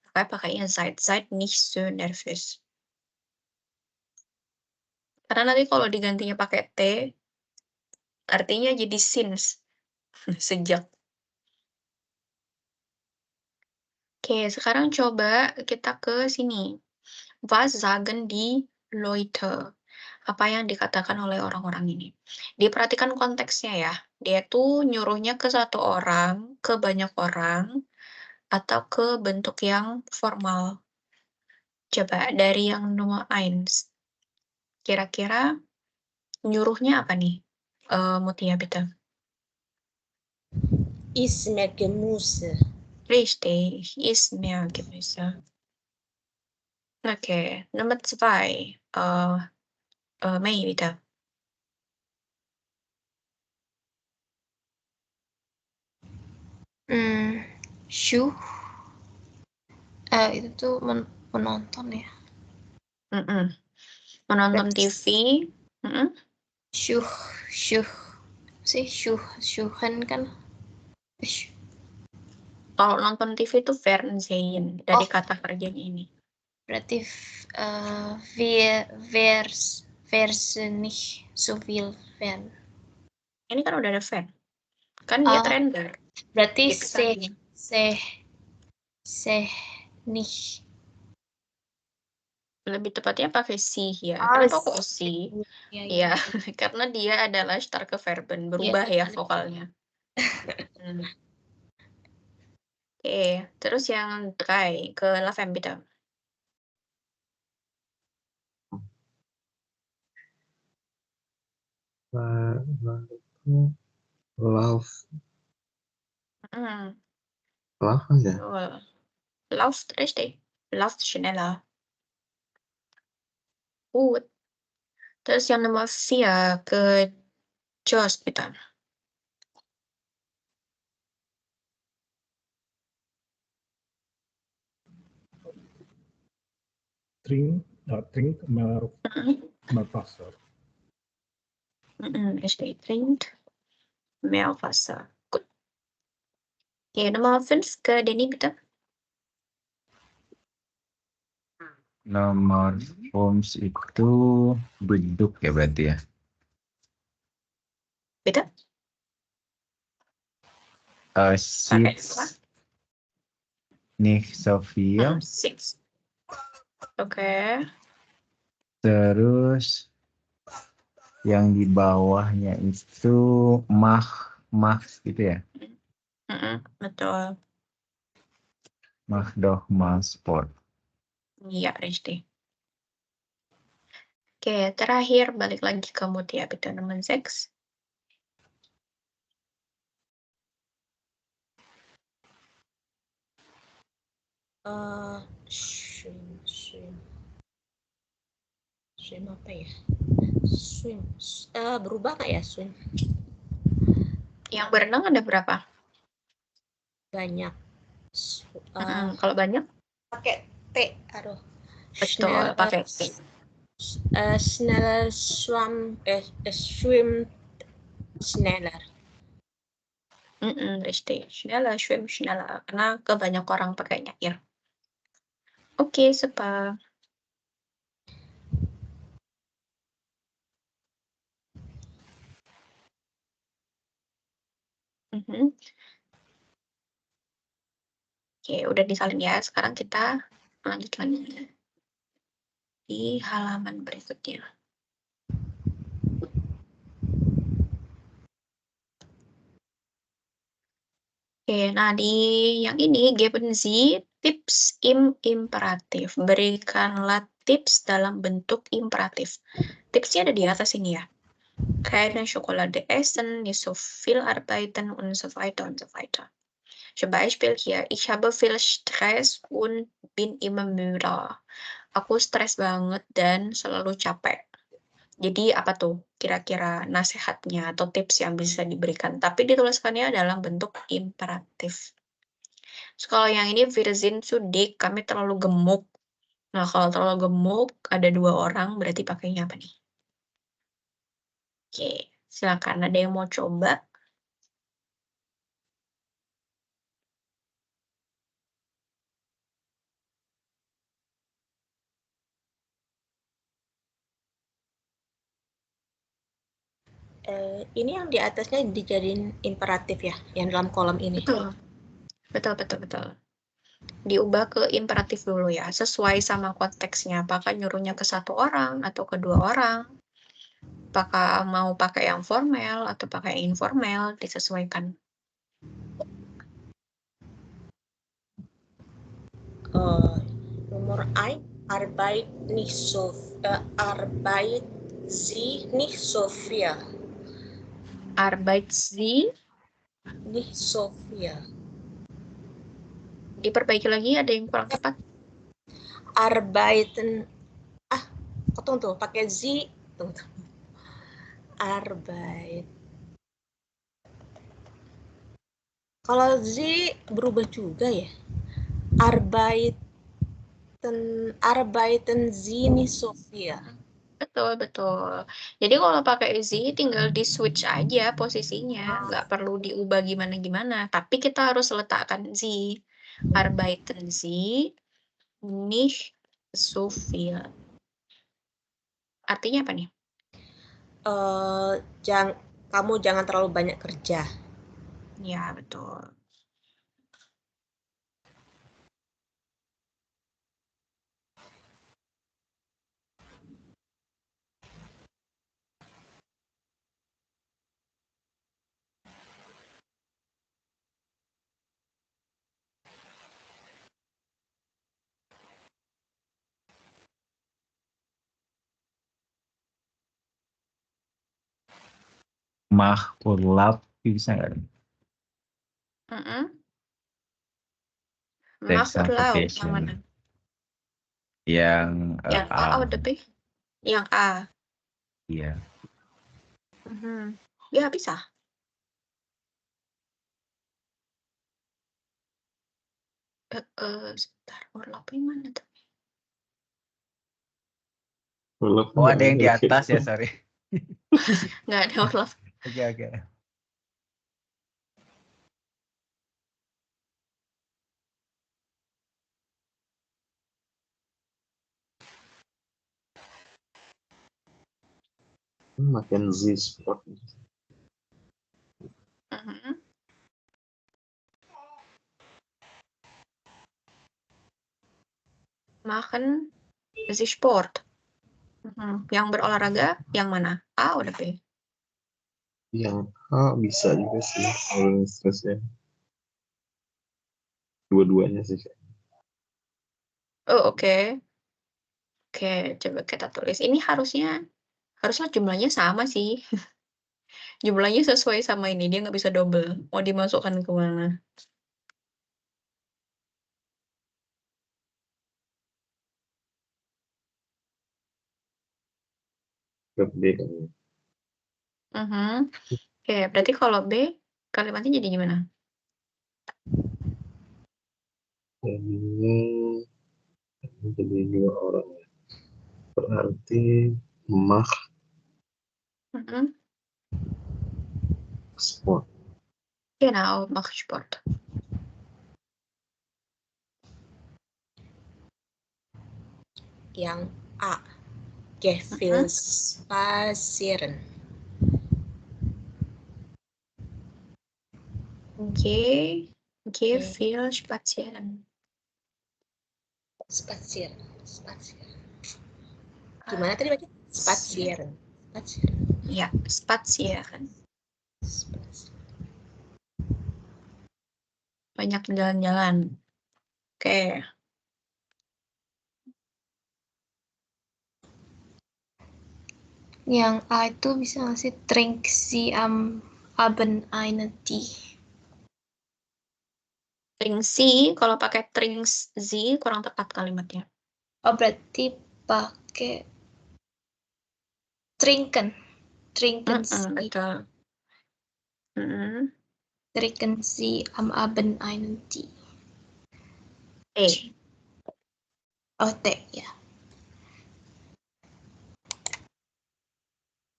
Makanya pakainya Seid nicht so nervös. Karena nanti kalau digantinya pakai T, artinya jadi since. Sejak. Oke, sekarang coba kita ke sini. Was sagen die Leute? apa yang dikatakan oleh orang-orang ini. Diperhatikan konteksnya ya. Dia tuh nyuruhnya ke satu orang, ke banyak orang, atau ke bentuk yang formal. Coba dari yang nomor 1. Kira-kira nyuruhnya apa nih? Mutia bitte. Iss mehr Gemüse. Richtig, iss mehr Gemüse. Okay, Nummer 2. Mei bitte. Syuh. Itu tuh menonton ya. Menonton TV. Syuh. Syuhen kan. Kalau nonton TV itu Fernsehen dari kata kerjanya ini. Berarti nicht so viel Fan. Ini kan udah ada fan. Kan dia trender. Berarti nicht. Lebih tepatnya pakai si ya. Oh, Kenapa kok si? Iya. Ya, karena dia adalah starke Verben, berubah ya vokalnya. Oke, terus yang 3 ke Lavem bitte. Love Betul. aja. Lauft, richtig. Lauft schneller. Gut. Terus yang nomor 4 ke Jos bitte. Trink mehr Wasser. Richtig, trinkt mehr Wasser. Gut. Oke, nomor 5 ke Denny bitte. Nomor 5 itu beduk ya berarti ya. Bitte? Sitz nicht so viel. 6. Oke. Terus yang di bawahnya itu mach gitu ya. Betul. Mach doch mal Sport. Iya, richtig. Oke, terakhir balik lagi ke Mutia bitte nomor 6. Swim apa ya? Swim. Berubah nggak ya swim? Yang berenang ada berapa? Banyak. Kalau banyak? Pakai T. Aduh. Betul, pakai T. Schneller swim schneller. Richtig. Schneller, schwimm schneller. Karena ke banyak orang pakainya ir. Oke, super. Oke, udah disalin ya. Sekarang kita lanjut lagi di halaman berikutnya. Oke, nah di yang ini geben Sie Tipps im Imperatif. Berikanlah tips dalam bentuk imperatif. Tipsnya ada di atas ini ya. Keine Schokolade essen, nicht so viel arbeiten und so weiter und so weiter. Zum Beispiel hier, ich habe viel Stress und bin immer müde. Aku stres banget dan selalu capek. Jadi apa tuh kira-kira nasihatnya atau tips yang bisa diberikan? Tapi dituliskannya dalam bentuk imperatif. So, kalau yang ini wir sind zu dick, kami terlalu gemuk. Nah, kalau terlalu gemuk ada 2 orang berarti pakainya apa nih? Oke, silakan ada yang mau coba? Ini yang di atasnya dijadiin imperatif ya, yang dalam kolom ini. Betul. Diubah ke imperatif dulu ya, sesuai sama konteksnya. Apakah nyuruhnya ke 1 orang atau ke 2 orang? Apakah mau pakai yang formal atau pakai yang informal, disesuaikan. Nomor 1, Arbeit Sie nicht so viel. Arbeit Sie, Nicht so viel. diperbaiki lagi, ada yang kurang tepat. Arbeiten. Tunggu, pakai Sie. Tunggu. Arbeit. Kalau Sie berubah juga ya. Arbeiten Sie nicht so viel. Betul. Jadi kalau pakai Sie tinggal di switch aja posisinya, nggak perlu diubah gimana-gimana. Tapi kita harus letakkan Sie. Arbeiten Sie nicht so viel. Artinya apa nih? Kamu jangan terlalu banyak kerja. Ya, betul. Mach Urlaub bisa nggak? Mach Urlaub, yang Vacation. mana? Yang Yang A atau B? Yang A. Iya. Ya, bisa. Sebentar, urlaub yang mana tuh? Oh, ada yang di atas ya, sorry. Nggak ada urlaub. Oke. Makin Z sport. Machen Sie Sport. Yang berolahraga yang mana? A atau B? Yang A bisa juga sih, kalau stresnya. Dua-duanya sih. Oh, oke. Oke, coba kita tulis. Ini harusnya jumlahnya sama sih. Jumlahnya sesuai sama ini, dia nggak bisa double. Mau dimasukkan ke mana? Ke B kan. Oke, berarti kalau B, kalimatnya jadi gimana? Jadi dua orang. Berarti mach Sport. Genau, mach Sport. Yang A. Geh viel spazieren. Geh viel spazieren. Spazieren. Gimana tadi baca? Spazieren. Ya, spazieren. Banyak jalan-jalan. Oke. Yang A itu bisa ngasih trink Sie am Abend eine Tee. Trink Sie, kalau pakai trink Sie kurang tepat kalimatnya. Oh, berarti pakai trinken. Trinken Sie. Betul. Trinken Sie am Abend einen Tee. T. Oh, T, ya.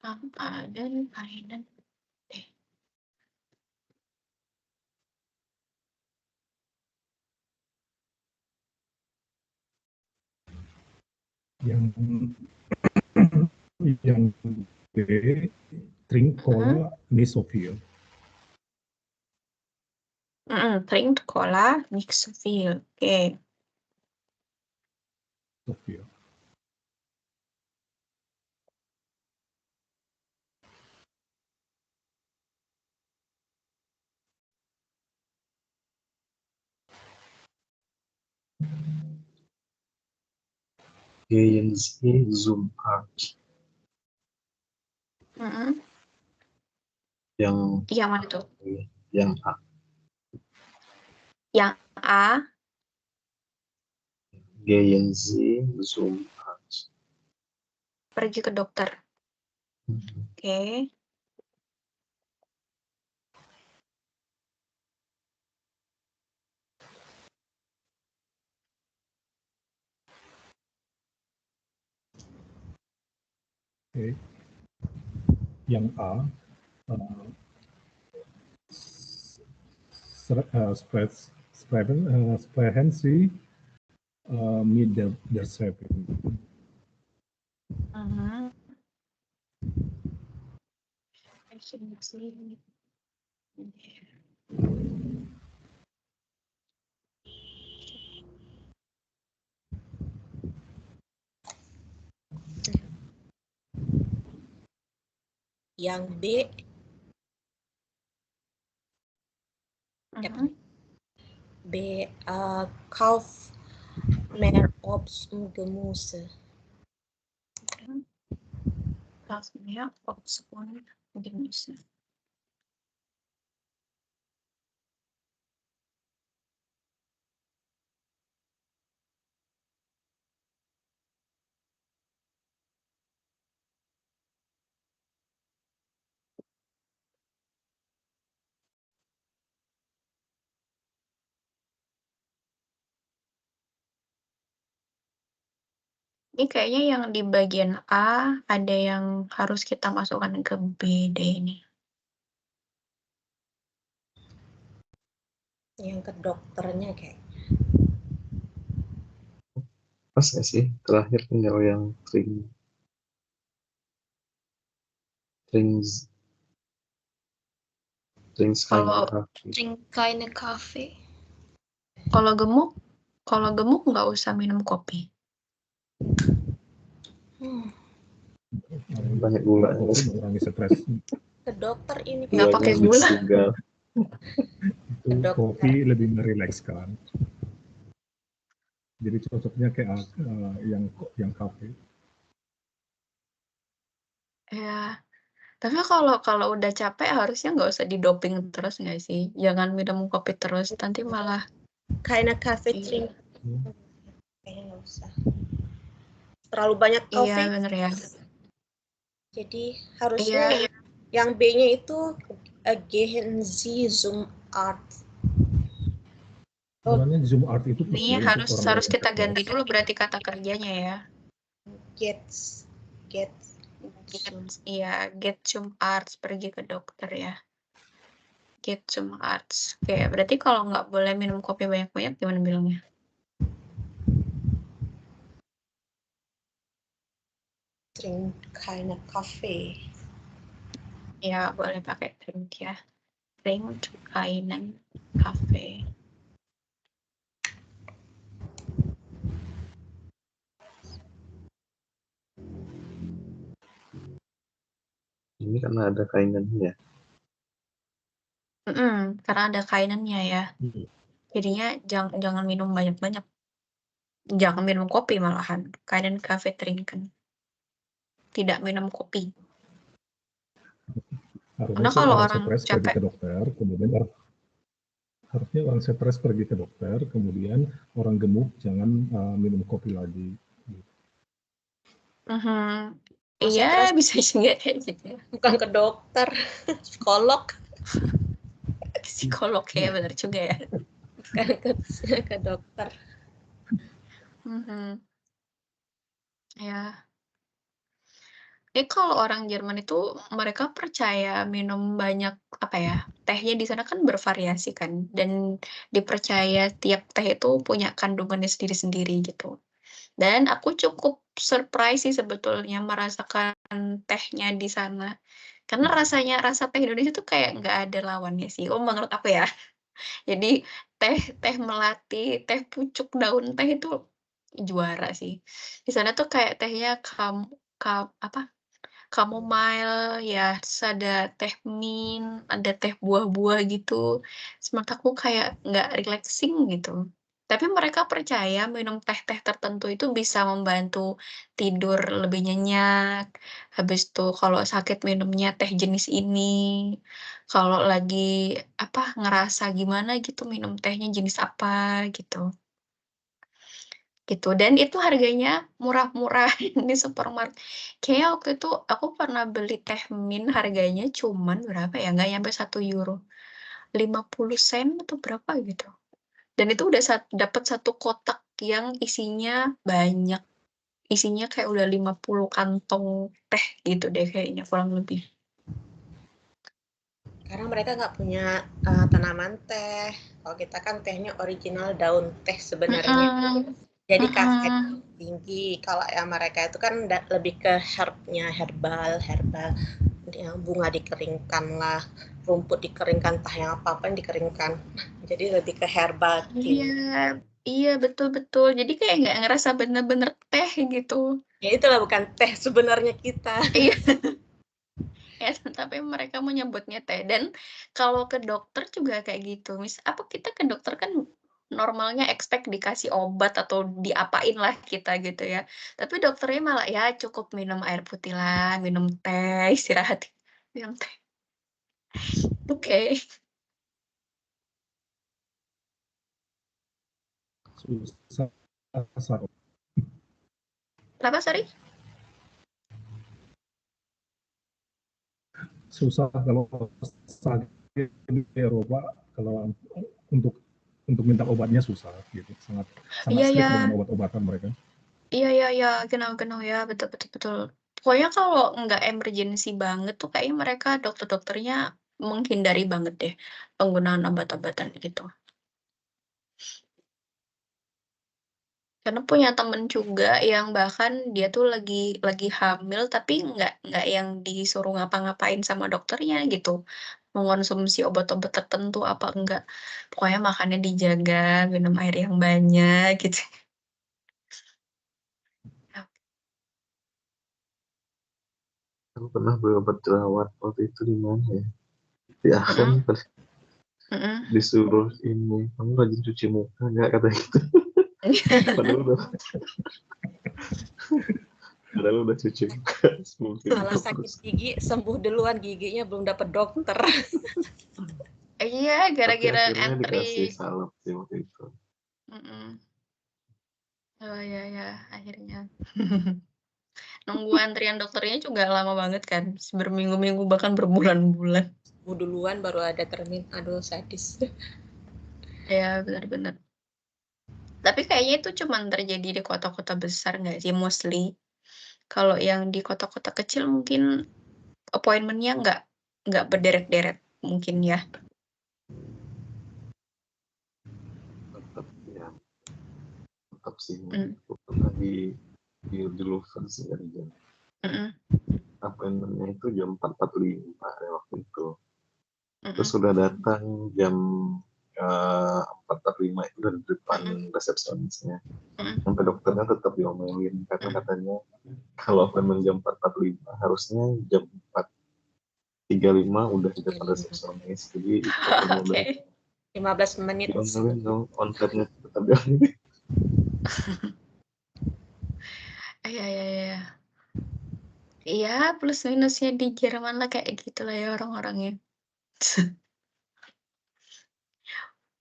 Am Abend einen Tee. Yang B, trink Cola nicht so viel. Trink Cola nicht so viel. Oke. So viel. Gehen Sie zum Arzt. Yang mana tuh? yang A. Yang A, Gehen Sie zum Arzt. pergi ke dokter. Oke. Oke. Yang A, sprechen Sie mit der Chefin. Yang B, B, Kauf mehr Obst und Gemüse. Kauf mehr Obst und Gemüse. Ini kayaknya yang di bagian A ada yang harus kita masukkan ke B deh ini. Yang ke dokternya kayak. Pas nggak sih terakhir tinggal yang Tring Kalau Keine Kaffee. kalau gemuk nggak usah minum kopi. banyak gula. Mengurangi stres. Ke dokter ini Nggak pakai gula. Itu kopi lebih merilekskan. Jadi cocoknya kayak yang kafe. Ya, tapi kalau udah capek harusnya nggak usah didoping terus nggak sih? Jangan minum kopi terus, nanti malah Keine Kaffee drink. Kayaknya nggak usah. Terlalu banyak kopi. Iya bener ya. Jadi harusnya yang B-nya itu Gehen Sie zum Arzt. Namanya Zoom Art itu Ini harus kita ganti dulu berarti kata kerjanya ya. Get zum Arzt, pergi ke dokter ya. Get zum Arzt. Oke, berarti kalau nggak boleh minum kopi banyak-banyak gimana bilangnya? Drink keine Kaffee. Ya, boleh pakai drink ya. Drink keinen Kaffee. Ini karena ada kainannya. Karena ada kainannya ya. Jadinya jangan minum banyak-banyak. Jangan minum kopi malahan. Keinen Kaffee trinken. Tidak minum kopi. Karena kalau orang stres pergi ke dokter, kemudian harusnya orang stres pergi ke dokter, kemudian orang gemuk jangan minum kopi lagi. Iya, bisa juga kayak gitu. Bukan ke dokter, psikolog. Psikolog ya, benar juga ya. Bukan ke dokter. Ya. Kalau orang Jerman itu mereka percaya minum banyak tehnya di sana kan bervariasi kan, dan dipercaya tiap teh itu punya kandungannya sendiri-sendiri gitu. Dan aku cukup surprise sih sebetulnya merasakan tehnya di sana. Karena rasa teh Indonesia tuh kayak nggak ada lawannya sih. Menurut aku ya. Jadi teh melati, teh pucuk daun teh itu juara sih. Di sana tuh kayak tehnya chamomile ya, terus ada teh mint, ada teh buah-buah gitu. Menurut aku kayak nggak relaxing gitu. Tapi mereka percaya minum teh-teh tertentu itu bisa membantu tidur lebih nyenyak. Habis itu kalau sakit minumnya teh jenis ini. Kalau lagi ngerasa gimana gitu minum tehnya jenis apa gitu. Gitu. Dan itu harganya murah-murah di supermarket. Kayaknya waktu itu aku pernah beli teh mint harganya cuman berapa ya? Nggak nyampe €1. 50 sen atau berapa gitu. Dan itu udah dapat 1 kotak yang isinya banyak. Isinya kayak udah 50 kantong teh gitu deh kayaknya kurang lebih. Karena mereka nggak punya tanaman teh. Kalau kita kan tehnya original daun teh sebenarnya. Jadi kafein tinggi. Kalau yang mereka itu kan lebih ke herbal. Yang bunga dikeringkan lah, rumput dikeringkan, entah yang apa-apa yang dikeringkan. Jadi lebih ke herbal. Iya betul. Jadi kayak nggak ngerasa bener-bener teh gitu. Ya itulah bukan teh sebenarnya kita. Iya. Ya, tapi mereka menyebutnya teh. Dan kalau ke dokter juga kayak gitu. Kita ke dokter kan normalnya expect dikasih obat atau diapain lah kita gitu ya. Tapi dokternya malah ya cukup minum air putih lah, minum teh, istirahat, minum teh. Oke. Susah. Kenapa, sorry? Susah kalau sakit di Eropa, kalau untuk minta obatnya susah gitu, sangat strict dengan obat-obatan mereka. Iya, genau ya, betul. Pokoknya kalau nggak emergency banget tuh kayaknya mereka dokter-dokternya menghindari banget deh penggunaan obat-obatan gitu. Karena punya temen juga yang bahkan dia tuh lagi hamil tapi nggak yang disuruh ngapa-ngapain sama dokternya gitu. Mengonsumsi obat-obat tertentu apa enggak. Pokoknya makannya dijaga, minum air yang banyak gitu. Aku pernah berobat jerawat waktu itu di mana ya? Di Aachen disuruh ini, kamu rajin cuci muka nggak, kata gitu. Padahal udah cuci muka. Kalau sakit gigi sembuh duluan, giginya belum dapat dokter. Iya, gara-gara akhirnya antri. dikasih salep sih waktu itu. Oh ya, akhirnya. Nunggu antrian dokternya juga lama banget kan, berminggu-minggu bahkan berbulan-bulan. Duluan baru ada termin, aduh sadis. Ya benar. Tapi kayaknya itu cuma terjadi di kota-kota besar nggak sih mostly. Kalau yang di kota-kota kecil mungkin appointment-nya nggak berderet-deret mungkin ya. Tetap sih. Aku pernah di Louvre sih dari jam. Appointment-nya itu jam 4.45 waktu itu. Terus sudah datang jam 4.45 itu dari depan resepsionisnya. Sampai dokternya tetap diomelin karena katanya kalau appointment jam 4.45 harusnya jam 4.35 udah di depan resepsionis. Jadi Oke. 15 menit. Diomelin dong, on-time-nya tetap diomelin. Iya. Iya, plus minusnya di Jerman lah kayak gitu lah ya orang-orangnya.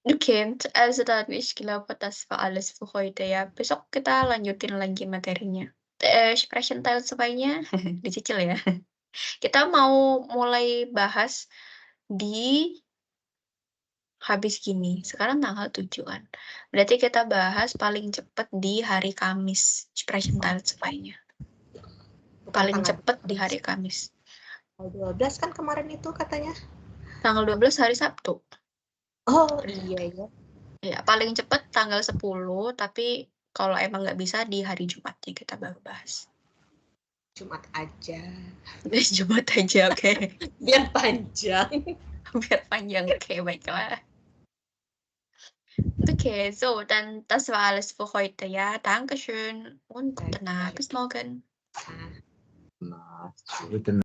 Okay, also dann ich glaube, das war alles für heute ya. Besok kita lanjutin lagi materinya. Sprechen Teil 2-nya dicicil ya. Kita mau mulai bahas di habis gini. Sekarang tanggal 7-an. Berarti kita bahas paling cepat di hari Kamis. Sprechen Teil 2-nya. Paling cepat di hari Kamis. Tanggal 12 kan kemarin itu katanya. Tanggal 12 hari Sabtu. Oh iya. Ya, paling cepat tanggal 10, tapi kalau emang nggak bisa di hari Jumatnya kita baru bahas. Jumat aja. Jumat aja, oke. Biar panjang. Biar panjang, oke, baiklah. Okay, so, dann das war alles für heute, ja. Dankeschön und bis morgen. Nah, Guten